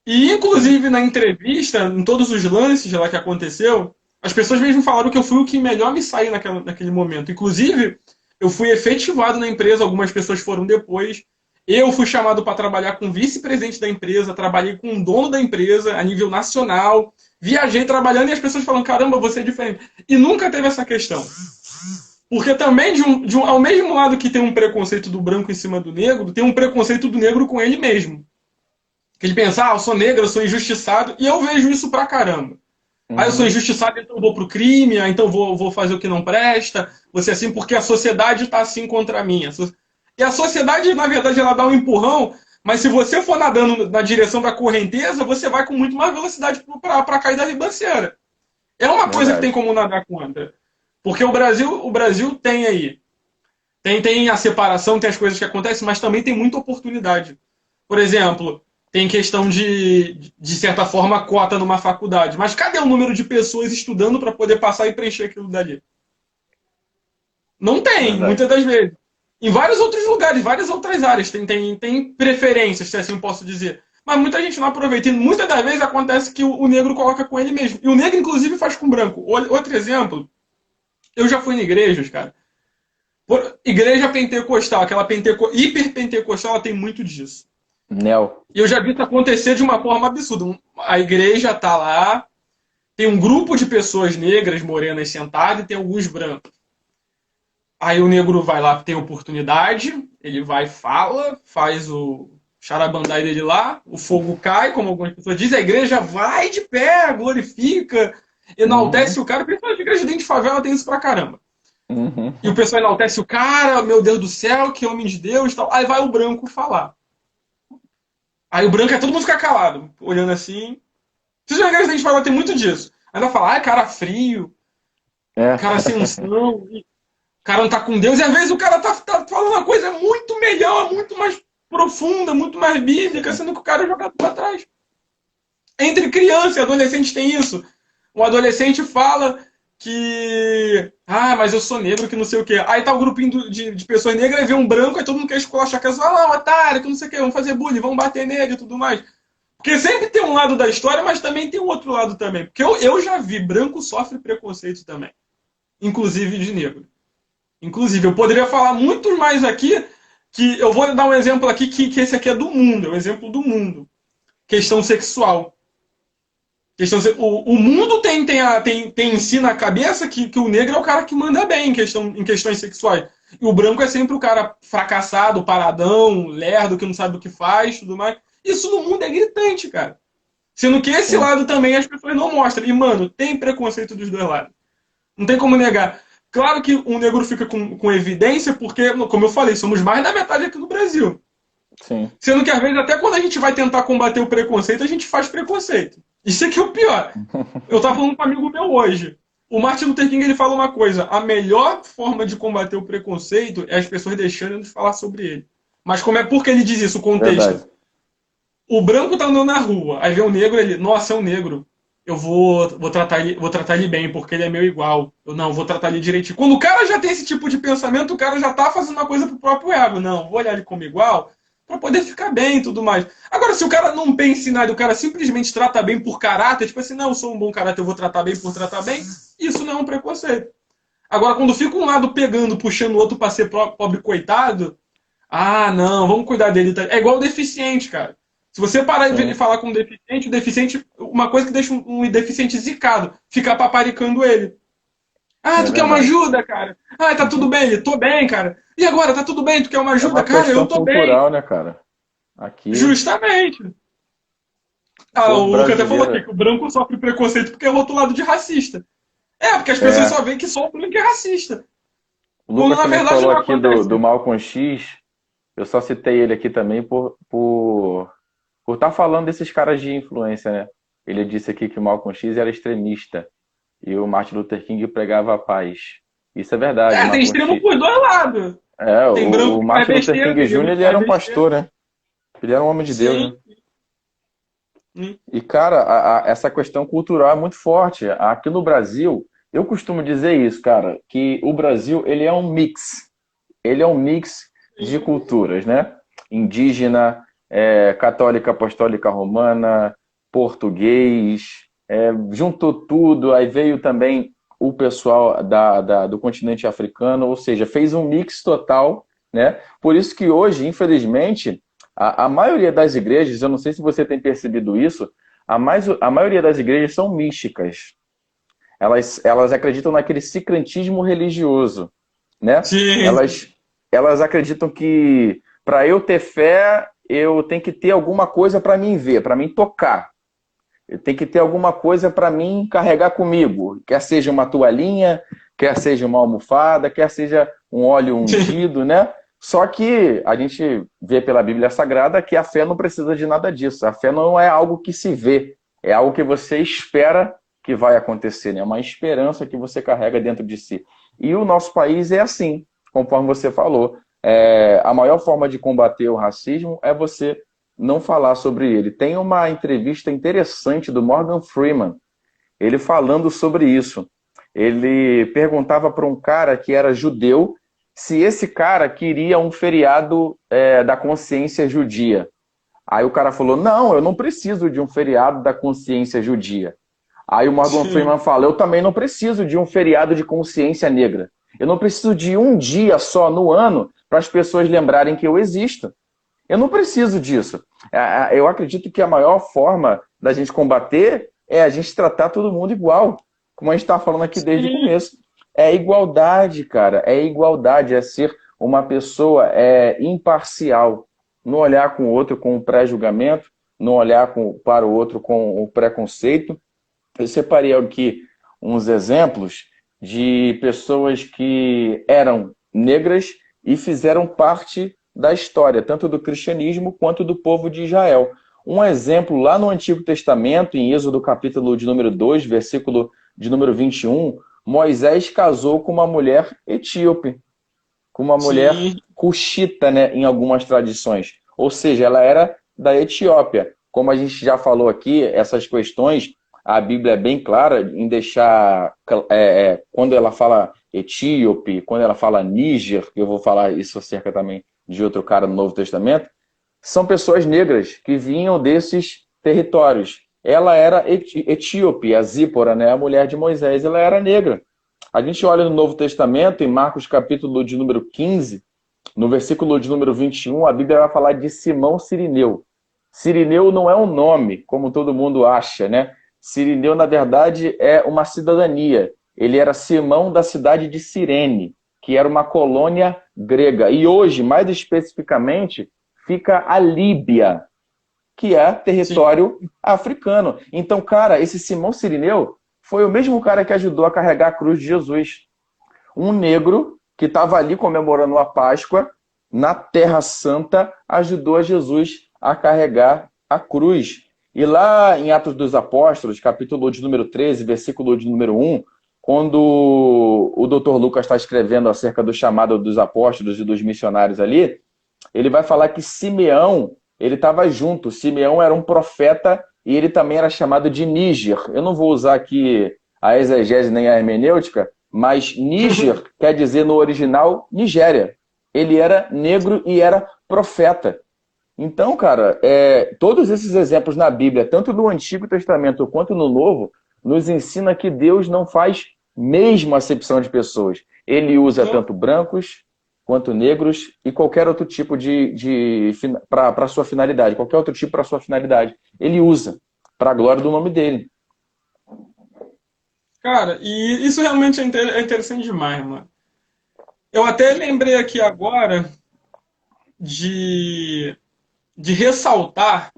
E, inclusive, na entrevista, em todos os lances lá que aconteceu, as pessoas mesmo falaram que eu fui o que melhor me saiu naquele momento. Inclusive, eu fui efetivado na empresa, algumas pessoas foram depois. Eu fui chamado para trabalhar com o vice-presidente da empresa, trabalhei com o dono da empresa a nível nacional, viajei trabalhando e as pessoas falam, caramba, você é diferente. E nunca teve essa questão. Porque também, ao mesmo lado que tem um preconceito do branco em cima do negro, tem um preconceito do negro com ele mesmo. Que ele pensa, eu sou negro, eu sou injustiçado, e eu vejo isso pra caramba. Eu sou injustiçado, então eu vou pro crime, então vou fazer o que não presta, você assim, porque a sociedade tá assim contra mim. E a sociedade, na verdade, ela dá um empurrão, mas se você for nadando na direção da correnteza, você vai com muito mais velocidade para cair da ribanceira. É uma coisa que tem como nadar contra. Porque o Brasil tem aí. Tem a separação, tem as coisas que acontecem, mas também tem muita oportunidade. Por exemplo, tem questão de certa forma, cota numa faculdade. Mas cadê o número de pessoas estudando para poder passar e preencher aquilo dali? Não tem, muitas das vezes. Em vários outros lugares, várias outras áreas, tem preferências, se assim posso dizer. Mas muita gente não aproveita. E muitas das vezes acontece que o negro coloca com ele mesmo. E o negro, inclusive, faz com o branco. Outro exemplo, eu já fui em igrejas, cara. Igreja pentecostal, aquela hiperpentecostal, ela tem muito disso. Neo. E eu já vi isso acontecer de uma forma absurda. A igreja tá lá, tem um grupo de pessoas negras, morenas, sentadas, e tem alguns brancos. Aí o negro vai lá, tem oportunidade, ele vai, fala, faz o charabandai dele lá, o fogo cai, como algumas pessoas dizem, a igreja vai de pé, glorifica, enaltece o cara, principalmente a igreja dentro de favela tem isso pra caramba. E o pessoal enaltece o cara, meu Deus do céu, que homem de Deus e tal. Aí vai o branco falar. Aí o branco é todo mundo ficar calado, olhando assim. Vocês já viram a gente falar, tem muito disso. Ainda fala, cara frio, cara sem unção, o cara não tá com Deus. E às vezes o cara tá falando uma coisa muito melhor, muito mais profunda, muito mais bíblica, sendo que o cara é jogado pra trás. Entre criança e adolescente tem isso. Um adolescente fala que mas eu sou negro, que não sei o quê. Aí tá o grupinho de pessoas negras, aí vê um branco, aí todo mundo quer esculachar, quer zoar, otário, que não sei o quê, vamos fazer bullying, vamos bater nele e tudo mais. Porque sempre tem um lado da história, mas também tem um outro lado também. Porque eu já vi, branco sofre preconceito também. Inclusive de negro. Inclusive, eu poderia falar muito mais aqui, que eu vou dar um exemplo aqui, que esse aqui é do mundo, é um exemplo do mundo. Questão sexual. O mundo tem em si na cabeça que o negro é o cara que manda bem em questões sexuais. E o branco é sempre o cara fracassado, paradão, lerdo, que não sabe o que faz, tudo mais. Isso no mundo é gritante, cara. Sendo que esse lado também as pessoas não mostram. E, mano, tem preconceito dos dois lados. Não tem como negar. Claro que o negro fica com evidência, porque, como eu falei, somos mais da metade aqui no Brasil. Sim. Sendo que, às vezes, até quando a gente vai tentar combater o preconceito, a gente faz preconceito. Isso aqui é o pior. Eu tava falando com um amigo meu hoje. O Martin Luther King ele fala uma coisa: a melhor forma de combater o preconceito é as pessoas deixando de falar sobre ele. Mas por que ele diz isso? O contexto. Verdade. O branco tá andando na rua, aí vê o negro, ele, nossa, é um negro. Eu vou tratar ele bem, porque ele é meu igual. Eu vou tratar ele direitinho. Quando o cara já tem esse tipo de pensamento, o cara já tá fazendo uma coisa pro próprio ego. Não, vou olhar ele como igual, para poder ficar bem e tudo mais. Agora, se o cara não pensa em nada, o cara simplesmente trata bem por caráter, tipo assim, não, eu sou um bom caráter, eu vou tratar bem por tratar bem, isso não é um preconceito. Agora, quando fica um lado pegando, puxando o outro para ser pobre coitado, não, vamos cuidar dele. É igual o deficiente, cara. Se você parar de falar com o deficiente, uma coisa que deixa um deficiente zicado, ficar paparicando ele. Tu quer uma ajuda, cara? Tá tudo bem, tô bem, cara. E agora, tá tudo bem, tu quer uma ajuda? Cara, eu tô bem. É cultural, né, cara? Aqui... Justamente. Ah, Povo o Luca até falou aqui brasileiro. que o branco sofre preconceito porque é rotulado de racista. É, porque as pessoas É, só veem que só o branco é racista. o Quando Lucas na também verdade falou não aqui do acontece. Malcolm X. Eu só citei ele aqui também por estar falando desses caras de influência, né? Ele disse aqui que o Malcolm X era extremista e o Martin Luther King pregava a paz. Isso é verdade, É, tem Malcolm extremo X. por dois lados. É, Tem o branco que faz Martin Luther besteira, King tem Jr. negro que ele faz era um besteira. pastor, né? Ele era um homem de Deus, Sim. né? Sim. E, cara, essa questão cultural é muito forte. Aqui no Brasil, eu costumo dizer isso, cara, que o Brasil, ele é um mix. Ele é um mix de Sim. culturas, né? Indígena, católica, apostólica romana, português, juntou tudo. Aí veio também o pessoal do continente africano, ou seja, fez um mix total, né? Por isso que hoje, infelizmente, a maioria das igrejas, eu não sei se você tem percebido isso, a maioria das igrejas são místicas. Elas acreditam naquele sincretismo religioso, né? Sim. Elas acreditam que para eu ter fé, eu tenho que ter alguma coisa para mim ver, para mim tocar. Eu tenho que ter alguma coisa para mim carregar comigo. Quer seja uma toalhinha, quer seja uma almofada, quer seja um óleo Sim. ungido, né? Só que a gente vê pela Bíblia Sagrada que a fé não precisa de nada disso. A fé não é algo que se vê, é algo que você espera que vai acontecer, né? É uma esperança que você carrega dentro de si. E o nosso país é assim, conforme você falou. A maior forma de combater o racismo é você não falar sobre ele. Tem uma entrevista interessante do Morgan Freeman, ele falando sobre isso. Ele perguntava para um cara que era judeu se esse cara queria um feriado da consciência judia. Aí o cara falou: não, eu não preciso de um feriado da consciência judia. Aí o Morgan Sim. Freeman fala: eu também não preciso de um feriado de consciência negra. Eu não preciso de um dia só no ano para as pessoas lembrarem que eu existo. Eu não preciso disso. Eu acredito que a maior forma da gente combater é a gente tratar todo mundo igual, como a gente está falando aqui desde o Sim. começo. É igualdade, cara. É igualdade, é ser uma pessoa imparcial. Não olhar com o outro com o pré-julgamento, não olhar para o outro com o preconceito. Eu separei aqui uns exemplos de pessoas que eram negras e fizeram parte da história, tanto do cristianismo quanto do povo de Israel. Um exemplo lá no Antigo Testamento, em Êxodo capítulo de número 2, versículo de número 21, Moisés casou com uma mulher etíope, com uma mulher Sim. cuxita, né, em algumas tradições. Ou seja, ela era da Etiópia. Como a gente já falou aqui, essas questões, a Bíblia é bem clara em deixar, quando ela fala etíope, quando ela fala Níger, eu vou falar isso acerca também de outro cara no Novo Testamento, são pessoas negras que vinham desses territórios. Ela era etíope, a Zípora, né, a mulher de Moisés, ela era negra. A gente olha no Novo Testamento, em Marcos capítulo de número 15, no versículo de número 21, a Bíblia vai falar de Simão Cirineu. Cirineu não é um nome, como todo mundo acha, né? Cirineu, na verdade, é uma cidadania. Ele era Simão da cidade de Cirene, que era uma colônia grega. E hoje, mais especificamente, fica a Líbia, que é Sim. território africano. Então, cara, esse Simão Cirineu foi o mesmo cara que ajudou a carregar a cruz de Jesus. Um negro que estava ali comemorando a Páscoa, na Terra Santa, ajudou a Jesus a carregar a cruz. E lá em Atos dos Apóstolos, capítulo de número 13, versículo de número 1, quando o doutor Lucas está escrevendo acerca do chamado dos apóstolos e dos missionários ali, ele vai falar que Simeão, ele estava junto. Simeão era um profeta e ele também era chamado de Níger. Eu não vou usar aqui a exegese nem a hermenêutica, mas Níger quer dizer no original Nigéria. Ele era negro e era profeta. Então, cara, todos esses exemplos na Bíblia, tanto no Antigo Testamento quanto no Novo, nos ensina que Deus não faz mesmo acepção de pessoas. Ele usa Não. tanto brancos quanto negros e qualquer outro tipo para sua finalidade, qualquer outro tipo para sua finalidade. Ele usa para a glória do nome dele. Cara, e isso realmente é interessante demais, mano. Eu até lembrei aqui agora de, de ressaltar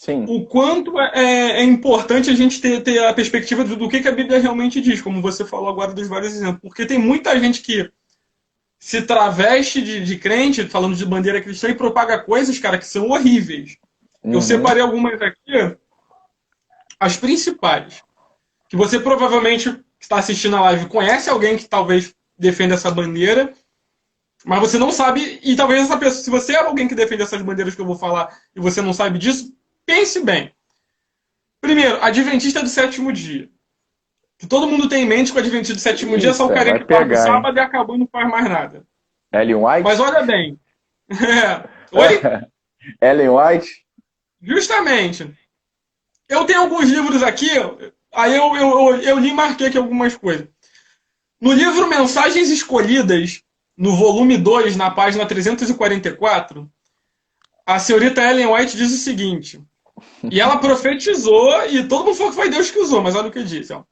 Sim. o quanto é importante a gente ter a perspectiva do que a Bíblia realmente diz, como você falou agora dos vários exemplos. Porque tem muita gente que se traveste de crente, falando de bandeira cristã, e propaga coisas, cara, que são horríveis. Eu Uhum. separei algumas aqui, as principais. Que você provavelmente que está assistindo a live conhece alguém que talvez defenda essa bandeira, mas você não sabe, e talvez essa pessoa, se você é alguém que defende essas bandeiras que eu vou falar e você não sabe disso, pense bem. Primeiro, Adventista do sétimo dia. Que todo mundo tem em mente que o Adventista do sétimo dia é só o Eita, carinha vai que guarda o pegar, hein? sábado e acabou e não faz mais nada. Ellen Mas White? olha bem. Oi? Ellen White? Justamente. Eu tenho alguns livros aqui, aí eu li e marquei aqui algumas coisas. No livro Mensagens Escolhidas, no volume 2, na página 344, a senhorita Ellen White diz o seguinte, e ela profetizou, e todo mundo falou que foi Deus que usou, mas olha o que disse. Ó.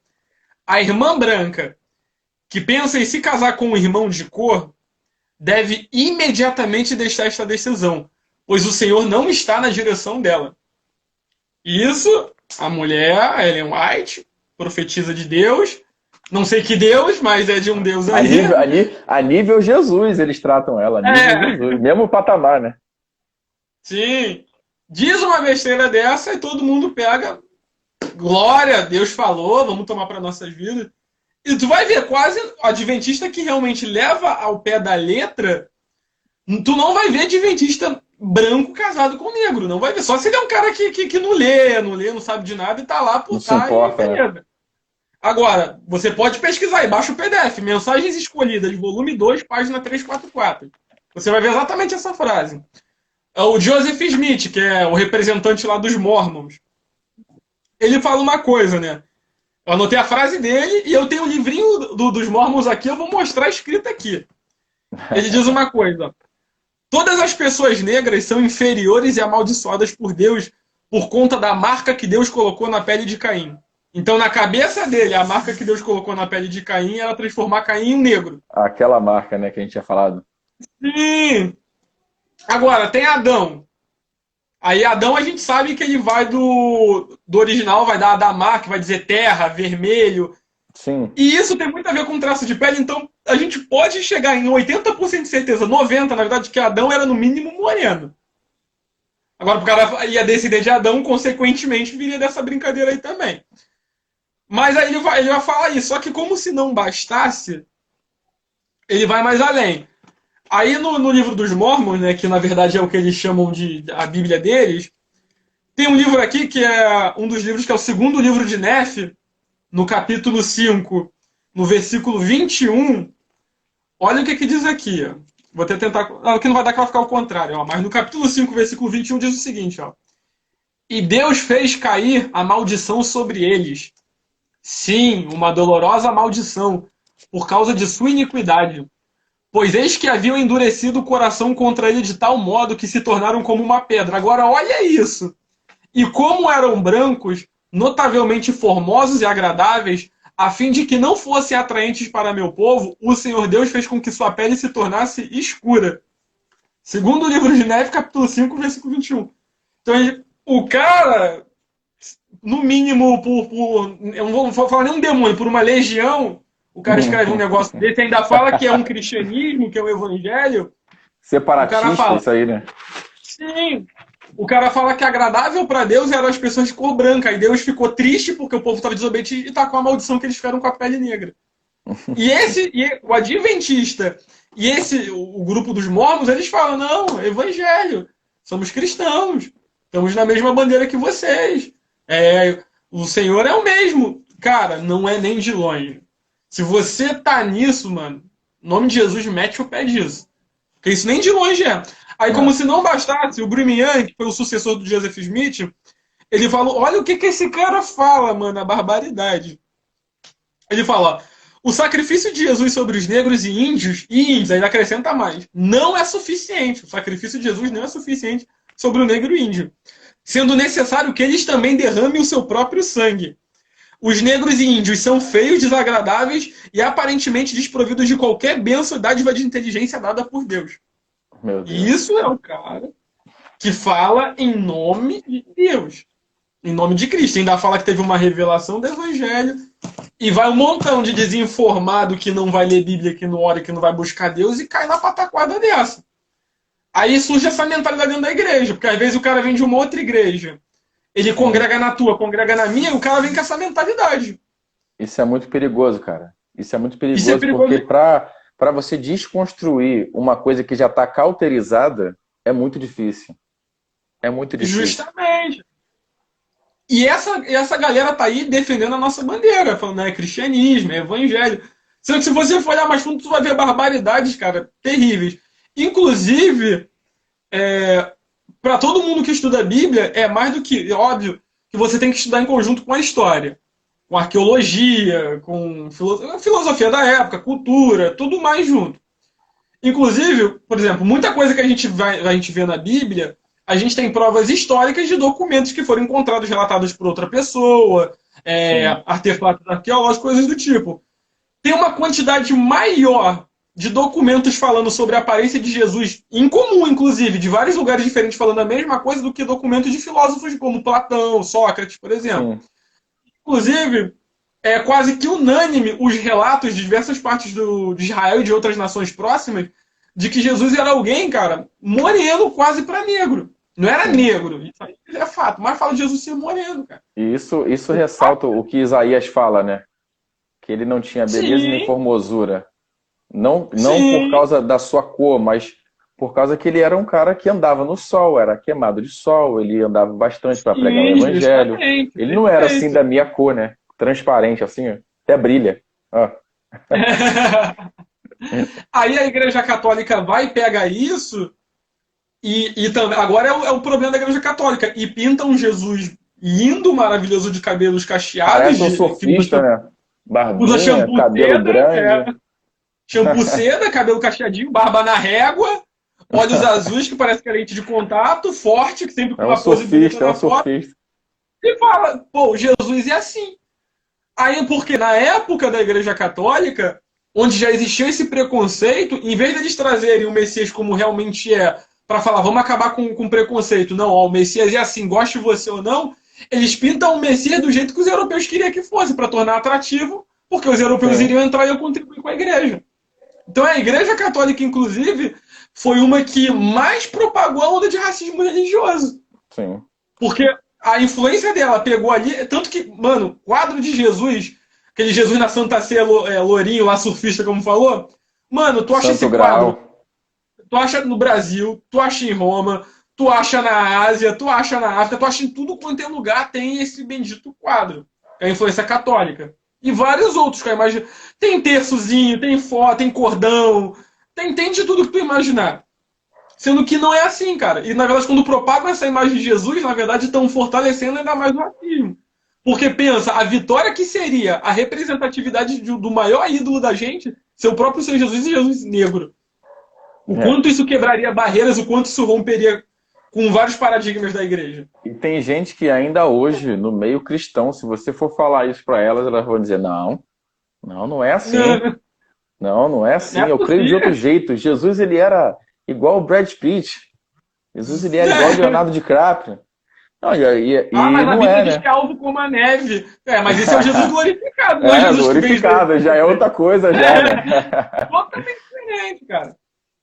A irmã branca que pensa em se casar com um irmão de cor deve imediatamente deixar esta decisão, pois o Senhor não está na direção dela. Isso, a mulher, a Ellen White, profetiza de Deus. Não sei que Deus, mas é de um Deus A aí. nível, a nível Jesus eles tratam ela, a nível Jesus. Mesmo patamar, né? Sim. Diz uma besteira dessa e todo mundo pega. Glória, Deus falou, vamos tomar para nossas vidas. E tu vai ver quase adventista que realmente leva ao pé da letra. Tu não vai ver adventista branco casado com negro. Não vai ver. Só se ele é um cara que não lê, não sabe de nada e tá lá por Não se estar e importa, né? beleza. Agora, você pode pesquisar aí, baixa o PDF, Mensagens Escolhidas, volume 2, página 344. Você vai ver exatamente essa frase. É o Joseph Smith, que é o representante lá dos Mormons. Ele fala uma coisa, né? Eu anotei a frase dele e eu tenho o livrinho dos Mormons aqui, eu vou mostrar escrito aqui. Ele diz uma coisa. Todas as pessoas negras são inferiores e amaldiçoadas por Deus por conta da marca que Deus colocou na pele de Caim. Então, na cabeça dele, a marca que Deus colocou na pele de Caim era transformar Caim em um negro. Aquela marca, né, que a gente tinha falado. Sim! Agora, tem Adão. Aí Adão a gente sabe que ele vai do original, vai dar Adamar, que vai dizer terra, vermelho. Sim. E isso tem muito a ver com traço de pele, então a gente pode chegar em 80% de certeza, 90% na verdade, que Adão era no mínimo moreno. Agora o cara ia descender de Adão, consequentemente viria dessa brincadeira aí também. Mas aí ele vai falar isso, só que como se não bastasse, ele vai mais além. Aí no livro dos Mormons, né, que na verdade é o que eles chamam de a Bíblia deles, tem um livro aqui que é um dos livros que é o segundo livro de Nefe, no capítulo 5, no versículo 21. Olha o que diz aqui. Ó. Vou até tentar. Não, aqui não vai dar para ficar ao contrário, ó, mas no capítulo 5, versículo 21 diz o seguinte: ó, e Deus fez cair a maldição sobre eles. Sim, uma dolorosa maldição, por causa de sua iniquidade. Pois eis que haviam endurecido o coração contra ele de tal modo que se tornaram como uma pedra. Agora, olha isso. E como eram brancos, notavelmente formosos e agradáveis, a fim de que não fossem atraentes para meu povo, o Senhor Deus fez com que sua pele se tornasse escura. Segundo o livro de Neve, capítulo 5, versículo 21. Então, o cara, no mínimo, eu não vou falar nem um demônio, por uma legião, o cara escreve um negócio desse, ainda fala que é um cristianismo, que é um evangelho. Separatista, O cara fala, isso aí, né? sim. O cara fala que agradável para Deus eram as pessoas de cor branca. E Deus ficou triste porque o povo estava desobediente e tá com a maldição que eles ficaram com a pele negra. O adventista e o grupo dos mormons, eles falam, não, evangelho, somos cristãos, estamos na mesma bandeira que vocês. O Senhor é o mesmo. Cara, não é nem de longe. Se você tá nisso, mano, em nome de Jesus, mete o pé disso. Porque isso nem de longe é. Aí, como se não bastasse, o Brigham Young, que foi o sucessor do Joseph Smith, ele falou, olha o que esse cara fala, mano, a barbaridade. Ele fala, ó, o sacrifício de Jesus sobre os negros e índios, ainda acrescenta mais, não é suficiente. O sacrifício de Jesus não é suficiente sobre o negro e índio. Sendo necessário que eles também derramem o seu próprio sangue. Os negros e índios são feios, desagradáveis e aparentemente desprovidos de qualquer bênção e dádiva de inteligência dada por Deus. Meu Deus. Isso é o cara que fala em nome de Deus, em nome de Cristo. Ainda fala que teve uma revelação do Evangelho, e vai um montão de desinformado que não vai ler Bíblia, que não ora, que não vai buscar Deus, e cai na pataquada dessa. Aí surge essa mentalidade dentro da igreja, porque às vezes o cara vem de uma outra igreja, ele congrega na tua, congrega na minha, e o cara vem com essa mentalidade. Isso é muito perigoso, cara. Isso é muito Isso é perigoso, perigoso. porque para você desconstruir uma coisa que já está cauterizada, é muito difícil. É muito difícil. Justamente. E essa galera tá aí defendendo a nossa bandeira, falando, é cristianismo, é evangelho. Sendo que se você for olhar mais fundo, tu vai ver barbaridades, cara, terríveis. Inclusive, para todo mundo que estuda a Bíblia, é mais do que óbvio que você tem que estudar em conjunto com a história, com arqueologia, com filosofia da época, cultura, tudo mais junto. Inclusive, por exemplo, muita coisa que a gente vê na Bíblia, a gente tem provas históricas de documentos que foram encontrados, relatados por outra pessoa, artefatos arqueológicos, coisas do tipo. Tem uma quantidade maior de documentos falando sobre a aparência de Jesus, em comum, inclusive, de vários lugares diferentes falando a mesma coisa, do que documentos de filósofos como Platão, Sócrates, por exemplo. Sim. Inclusive, é quase que unânime os relatos de diversas partes de Israel e de outras nações próximas de que Jesus era alguém, cara, moreno quase para negro. Não era negro, isso aí é fato, mas fala de Jesus ser moreno, cara. E isso ressalta o que Isaías fala, né? Que ele não tinha beleza nem formosura. Não por causa da sua cor, mas por causa que ele era um cara que andava no sol, era queimado de sol, ele andava bastante para pregar o evangelho. Ele não era assim da minha cor, né? Transparente, assim, até brilha. Aí a Igreja Católica vai e pega isso e também, agora é o problema da Igreja Católica, e pinta um Jesus lindo, maravilhoso, de cabelos cacheados. Parece um surfista, né? Barbinha, cabelo grande. Shampoo seda, cabelo cacheadinho, barba na régua, olhos azuis, que parece que é lente de contato, forte, que sempre com uma pose bonita na foto. E fala, pô, Jesus é assim. Aí, porque na época da Igreja Católica, onde já existia esse preconceito, em vez de eles trazerem o Messias como realmente é, para falar, vamos acabar com preconceito. Não, ó, o Messias é assim, goste você ou não, eles pintam o Messias do jeito que os europeus queriam que fosse, para tornar atrativo, porque os europeus iriam entrar e iam contribuir com a igreja. Então a Igreja Católica, inclusive, foi uma que mais propagou a onda de racismo religioso. Sim. Porque a influência dela pegou ali, tanto que, mano, quadro de Jesus, aquele Jesus na Santa Ceia, lourinho, lá surfista, como falou, mano, tu acha Santo esse Grau. quadro, tu acha no Brasil, tu acha em Roma, tu acha na Ásia, tu acha na África, tu acha em tudo quanto é lugar, tem esse bendito quadro, que é a influência católica. E vários outros, cara, imagina. Tem terçozinho, tem foto, tem cordão, tem de tudo que tu imaginar. Sendo que não é assim, cara. E, na verdade, quando propagam essa imagem de Jesus, na verdade, estão fortalecendo ainda mais o racismo. Porque, pensa, a vitória que seria a representatividade do maior ídolo da gente ser o próprio Senhor Jesus e Jesus negro. O quanto isso quebraria barreiras, o quanto isso romperia com vários paradigmas da igreja. E tem gente que ainda hoje, no meio cristão, se você for falar isso para elas vão dizer, não é assim. Não é assim. Eu creio de outro jeito. Jesus, ele era igual o Brad Pitt. Jesus, ele era igual o Leonardo DiCaprio. Não, mas não a Bíblia diz que é alvo como a neve. Mas esse é o Jesus glorificado, não é Jesus glorificado, já é outra coisa, já, né? Totalmente diferente, cara.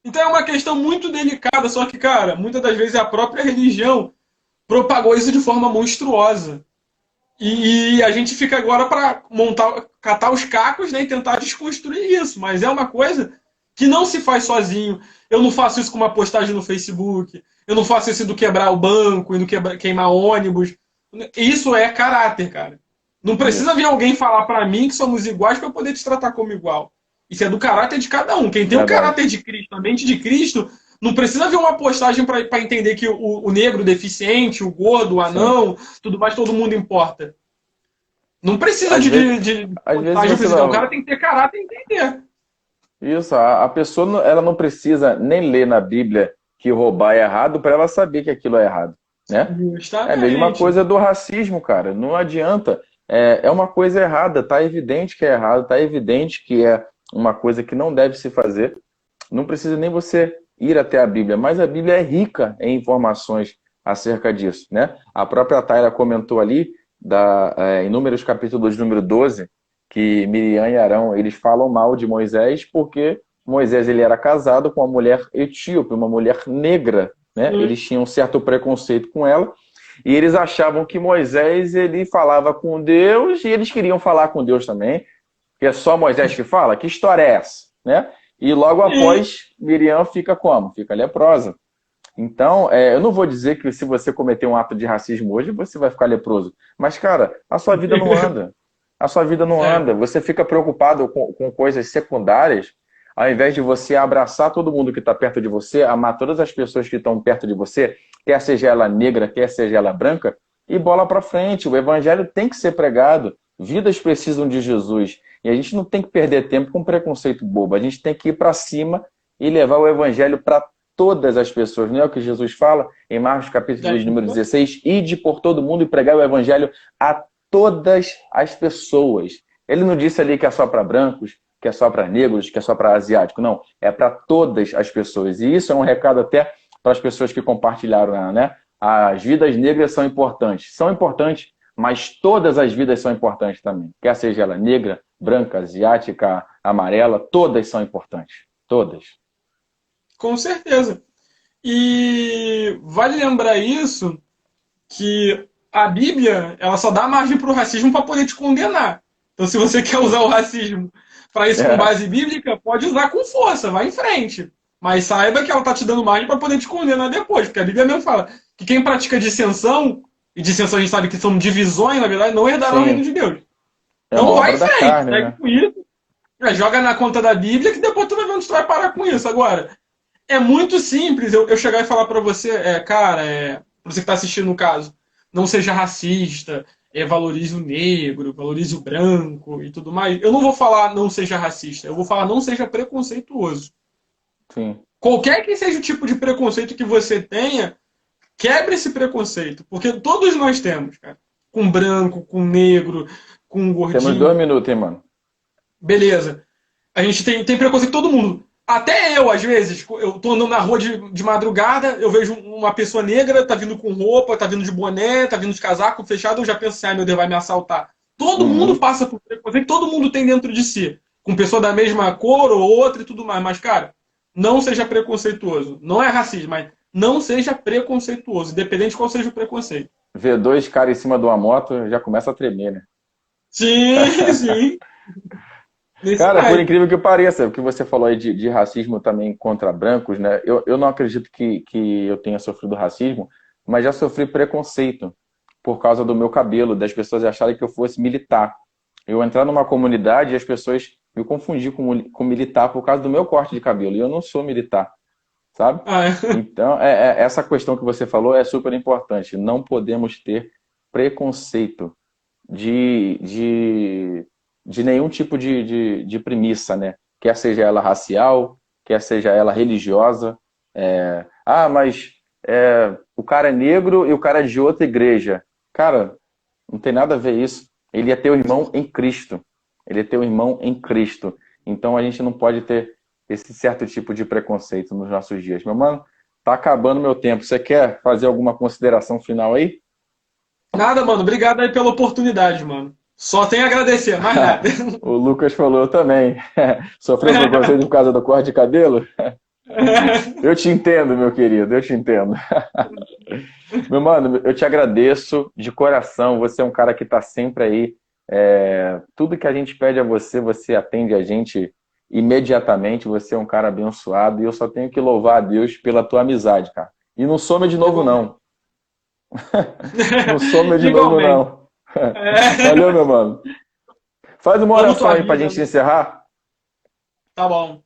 Então é uma questão muito delicada, só que, cara, muitas das vezes a própria religião propagou isso de forma monstruosa. E a gente fica agora para catar os cacos, né, e tentar desconstruir isso. Mas é uma coisa que não se faz sozinho. Eu não faço isso com uma postagem no Facebook. Eu não faço isso do quebrar o banco e do queimar ônibus. Isso é caráter, cara. Não precisa vir alguém falar para mim que somos iguais para eu poder te tratar como igual. Isso é do caráter de cada um. Quem tem o caráter de Cristo, a mente de Cristo, não precisa ver uma postagem para entender que o negro deficiente, o gordo, o anão, tudo mais, todo mundo importa. Não precisa de postagem. O cara tem que ter caráter e entender. Isso, a pessoa ela não precisa nem ler na Bíblia que roubar é errado para ela saber que aquilo é errado. Né? Justamente. É a mesma coisa do racismo, cara. Não adianta. É uma coisa errada, tá evidente que é errado, tá evidente que é uma coisa que não deve se fazer. Não precisa nem você ir até a Bíblia, mas a Bíblia é rica em informações acerca disso, né? A própria Taira comentou ali, em Números capítulo 2, número 12, que Miriam e Arão, eles falam mal de Moisés porque Moisés ele era casado com uma mulher etíope, uma mulher negra, né? Eles tinham um certo preconceito com ela, e eles achavam que Moisés ele falava com Deus e eles queriam falar com Deus também, que é só Moisés que fala? Que história é essa? Né? E logo após, Miriam fica como? Fica leprosa. Então, eu não vou dizer que se você cometer um ato de racismo hoje, você vai ficar leproso. Mas, cara, a sua vida não anda. A sua vida não anda. Você fica preocupado com coisas secundárias, ao invés de você abraçar todo mundo que está perto de você, amar todas as pessoas que estão perto de você, quer seja ela negra, quer seja ela branca, e bola para frente. O evangelho tem que ser pregado. Vidas precisam de Jesus. E a gente não tem que perder tempo com preconceito bobo. A gente tem que ir para cima e levar o evangelho para todas as pessoas. Não é o que Jesus fala em Marcos capítulo 2, número 16? Ide por todo mundo e pregar o evangelho a todas as pessoas. Ele não disse ali que é só para brancos, que é só para negros, que é só para asiáticos. Não, é para todas as pessoas. E isso é um recado até para as pessoas que compartilharam, né? As vidas negras são importantes. São importantes, mas todas as vidas são importantes também. Quer seja ela negra, branca, asiática, amarela, todas são importantes. Todas. Com certeza. E vale lembrar isso, que a Bíblia ela só dá margem para o racismo para poder te condenar. Então, se você quer usar o racismo para isso com base bíblica, pode usar com força, vai em frente. Mas saiba que ela está te dando margem para poder te condenar depois, porque a Bíblia mesmo fala que quem pratica dissensão, e dissensão a gente sabe que são divisões, na verdade, não herdará o reino de Deus. Então vai em frente, pega com isso, joga na conta da Bíblia, que depois tu vai ver onde tu vai parar com isso. Agora, é muito simples eu chegar e falar para você, cara, você que está assistindo no caso, não seja racista, valorize o negro, valorize o branco e tudo mais. Eu não vou falar não seja racista, eu vou falar não seja preconceituoso. Sim. Qualquer que seja o tipo de preconceito que você tenha, quebre esse preconceito, porque todos nós temos, cara. Com branco, com negro, com gordinho. Temos 2 minutos, hein, mano? Beleza. A gente tem preconceito com todo mundo. Até eu, às vezes, eu tô andando na rua de madrugada, eu vejo uma pessoa negra, tá vindo com roupa, tá vindo de boné, tá vindo de casaco fechado, eu já penso assim, ai meu Deus, vai me assaltar. Todo mundo passa por preconceito, todo mundo tem dentro de si. Com pessoa da mesma cor ou outra e tudo mais. Mas, cara, não seja preconceituoso. Não é racismo, mas não seja preconceituoso, independente de qual seja o preconceito. Ver 2 caras em cima de uma moto, já começa a tremer, né? Sim, sim. Cara, por incrível que pareça, o que você falou aí de racismo também contra brancos, né? Eu não acredito que eu tenha sofrido racismo, mas já sofri preconceito por causa do meu cabelo, das pessoas acharem que eu fosse militar. Eu entrar numa comunidade e as pessoas me confundir com militar por causa do meu corte de cabelo, e eu não sou militar, sabe? Então, essa questão que você falou é super importante. Não podemos ter preconceito de nenhum tipo de premissa, né? Quer seja ela racial, quer seja ela religiosa. Mas o cara é negro e o cara é de outra igreja. Cara, não tem nada a ver isso. Ele ia ter o irmão em Cristo. Ele ia ter o irmão em Cristo. Então a gente não pode ter esse certo tipo de preconceito nos nossos dias. Meu mano, tá acabando meu tempo. Você quer fazer alguma consideração final aí? Nada, mano. Obrigado aí pela oportunidade, mano. Só tenho a agradecer, mais nada. O Lucas falou, eu também. Sofreu preconceito por causa do corte de cabelo? Eu te entendo, meu querido, eu te entendo. Meu mano, eu te agradeço de coração. Você é um cara que tá sempre aí. Tudo que a gente pede a você, você atende a gente imediatamente. Você é um cara abençoado e eu só tenho que louvar a Deus pela tua amizade, cara. E não some de novo, não. Não some de novo, não. Valeu, meu mano. Faz uma oração aí pra gente encerrar. Tá bom.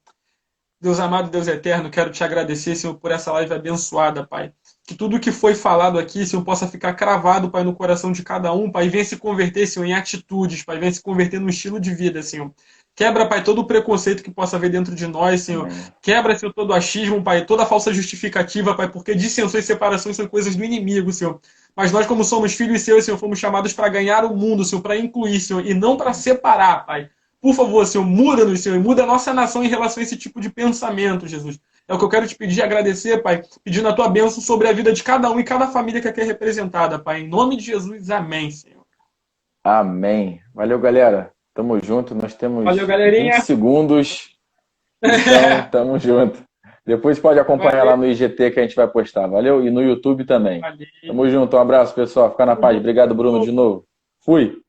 Deus amado, Deus eterno, quero te agradecer, Senhor, por essa live abençoada, Pai. Que tudo que foi falado aqui, Senhor, possa ficar cravado, Pai, no coração de cada um, Pai, e venha se converter, Senhor, em atitudes, Pai, venha se converter no estilo de vida, Senhor. Quebra, Pai, todo o preconceito que possa haver dentro de nós, Senhor. Quebra, Senhor, todo o achismo, Pai, toda a falsa justificativa, Pai, porque dissensão e separação são coisas do inimigo, Senhor. Mas nós, como somos filhos seus, Senhor, fomos chamados para ganhar o mundo, Senhor, para incluir, Senhor, e não para separar, Pai. Por favor, Senhor, muda-nos, Senhor, e muda a nossa nação em relação a esse tipo de pensamento, Jesus. É o que eu quero te pedir e agradecer, Pai, pedindo a tua bênção sobre a vida de cada um e cada família que aqui é representada, Pai. Em nome de Jesus, amém, Senhor. Amém. Valeu, galera. Tamo junto. Nós temos Valeu, 20 galerinha. segundos. Então, tamo junto. Depois pode acompanhar lá Valeu. no IGT que a gente vai postar. Valeu? E no YouTube também. Valeu. Tamo junto. Um abraço, pessoal. Fica na paz. Obrigado, Bruno, de novo. Fui.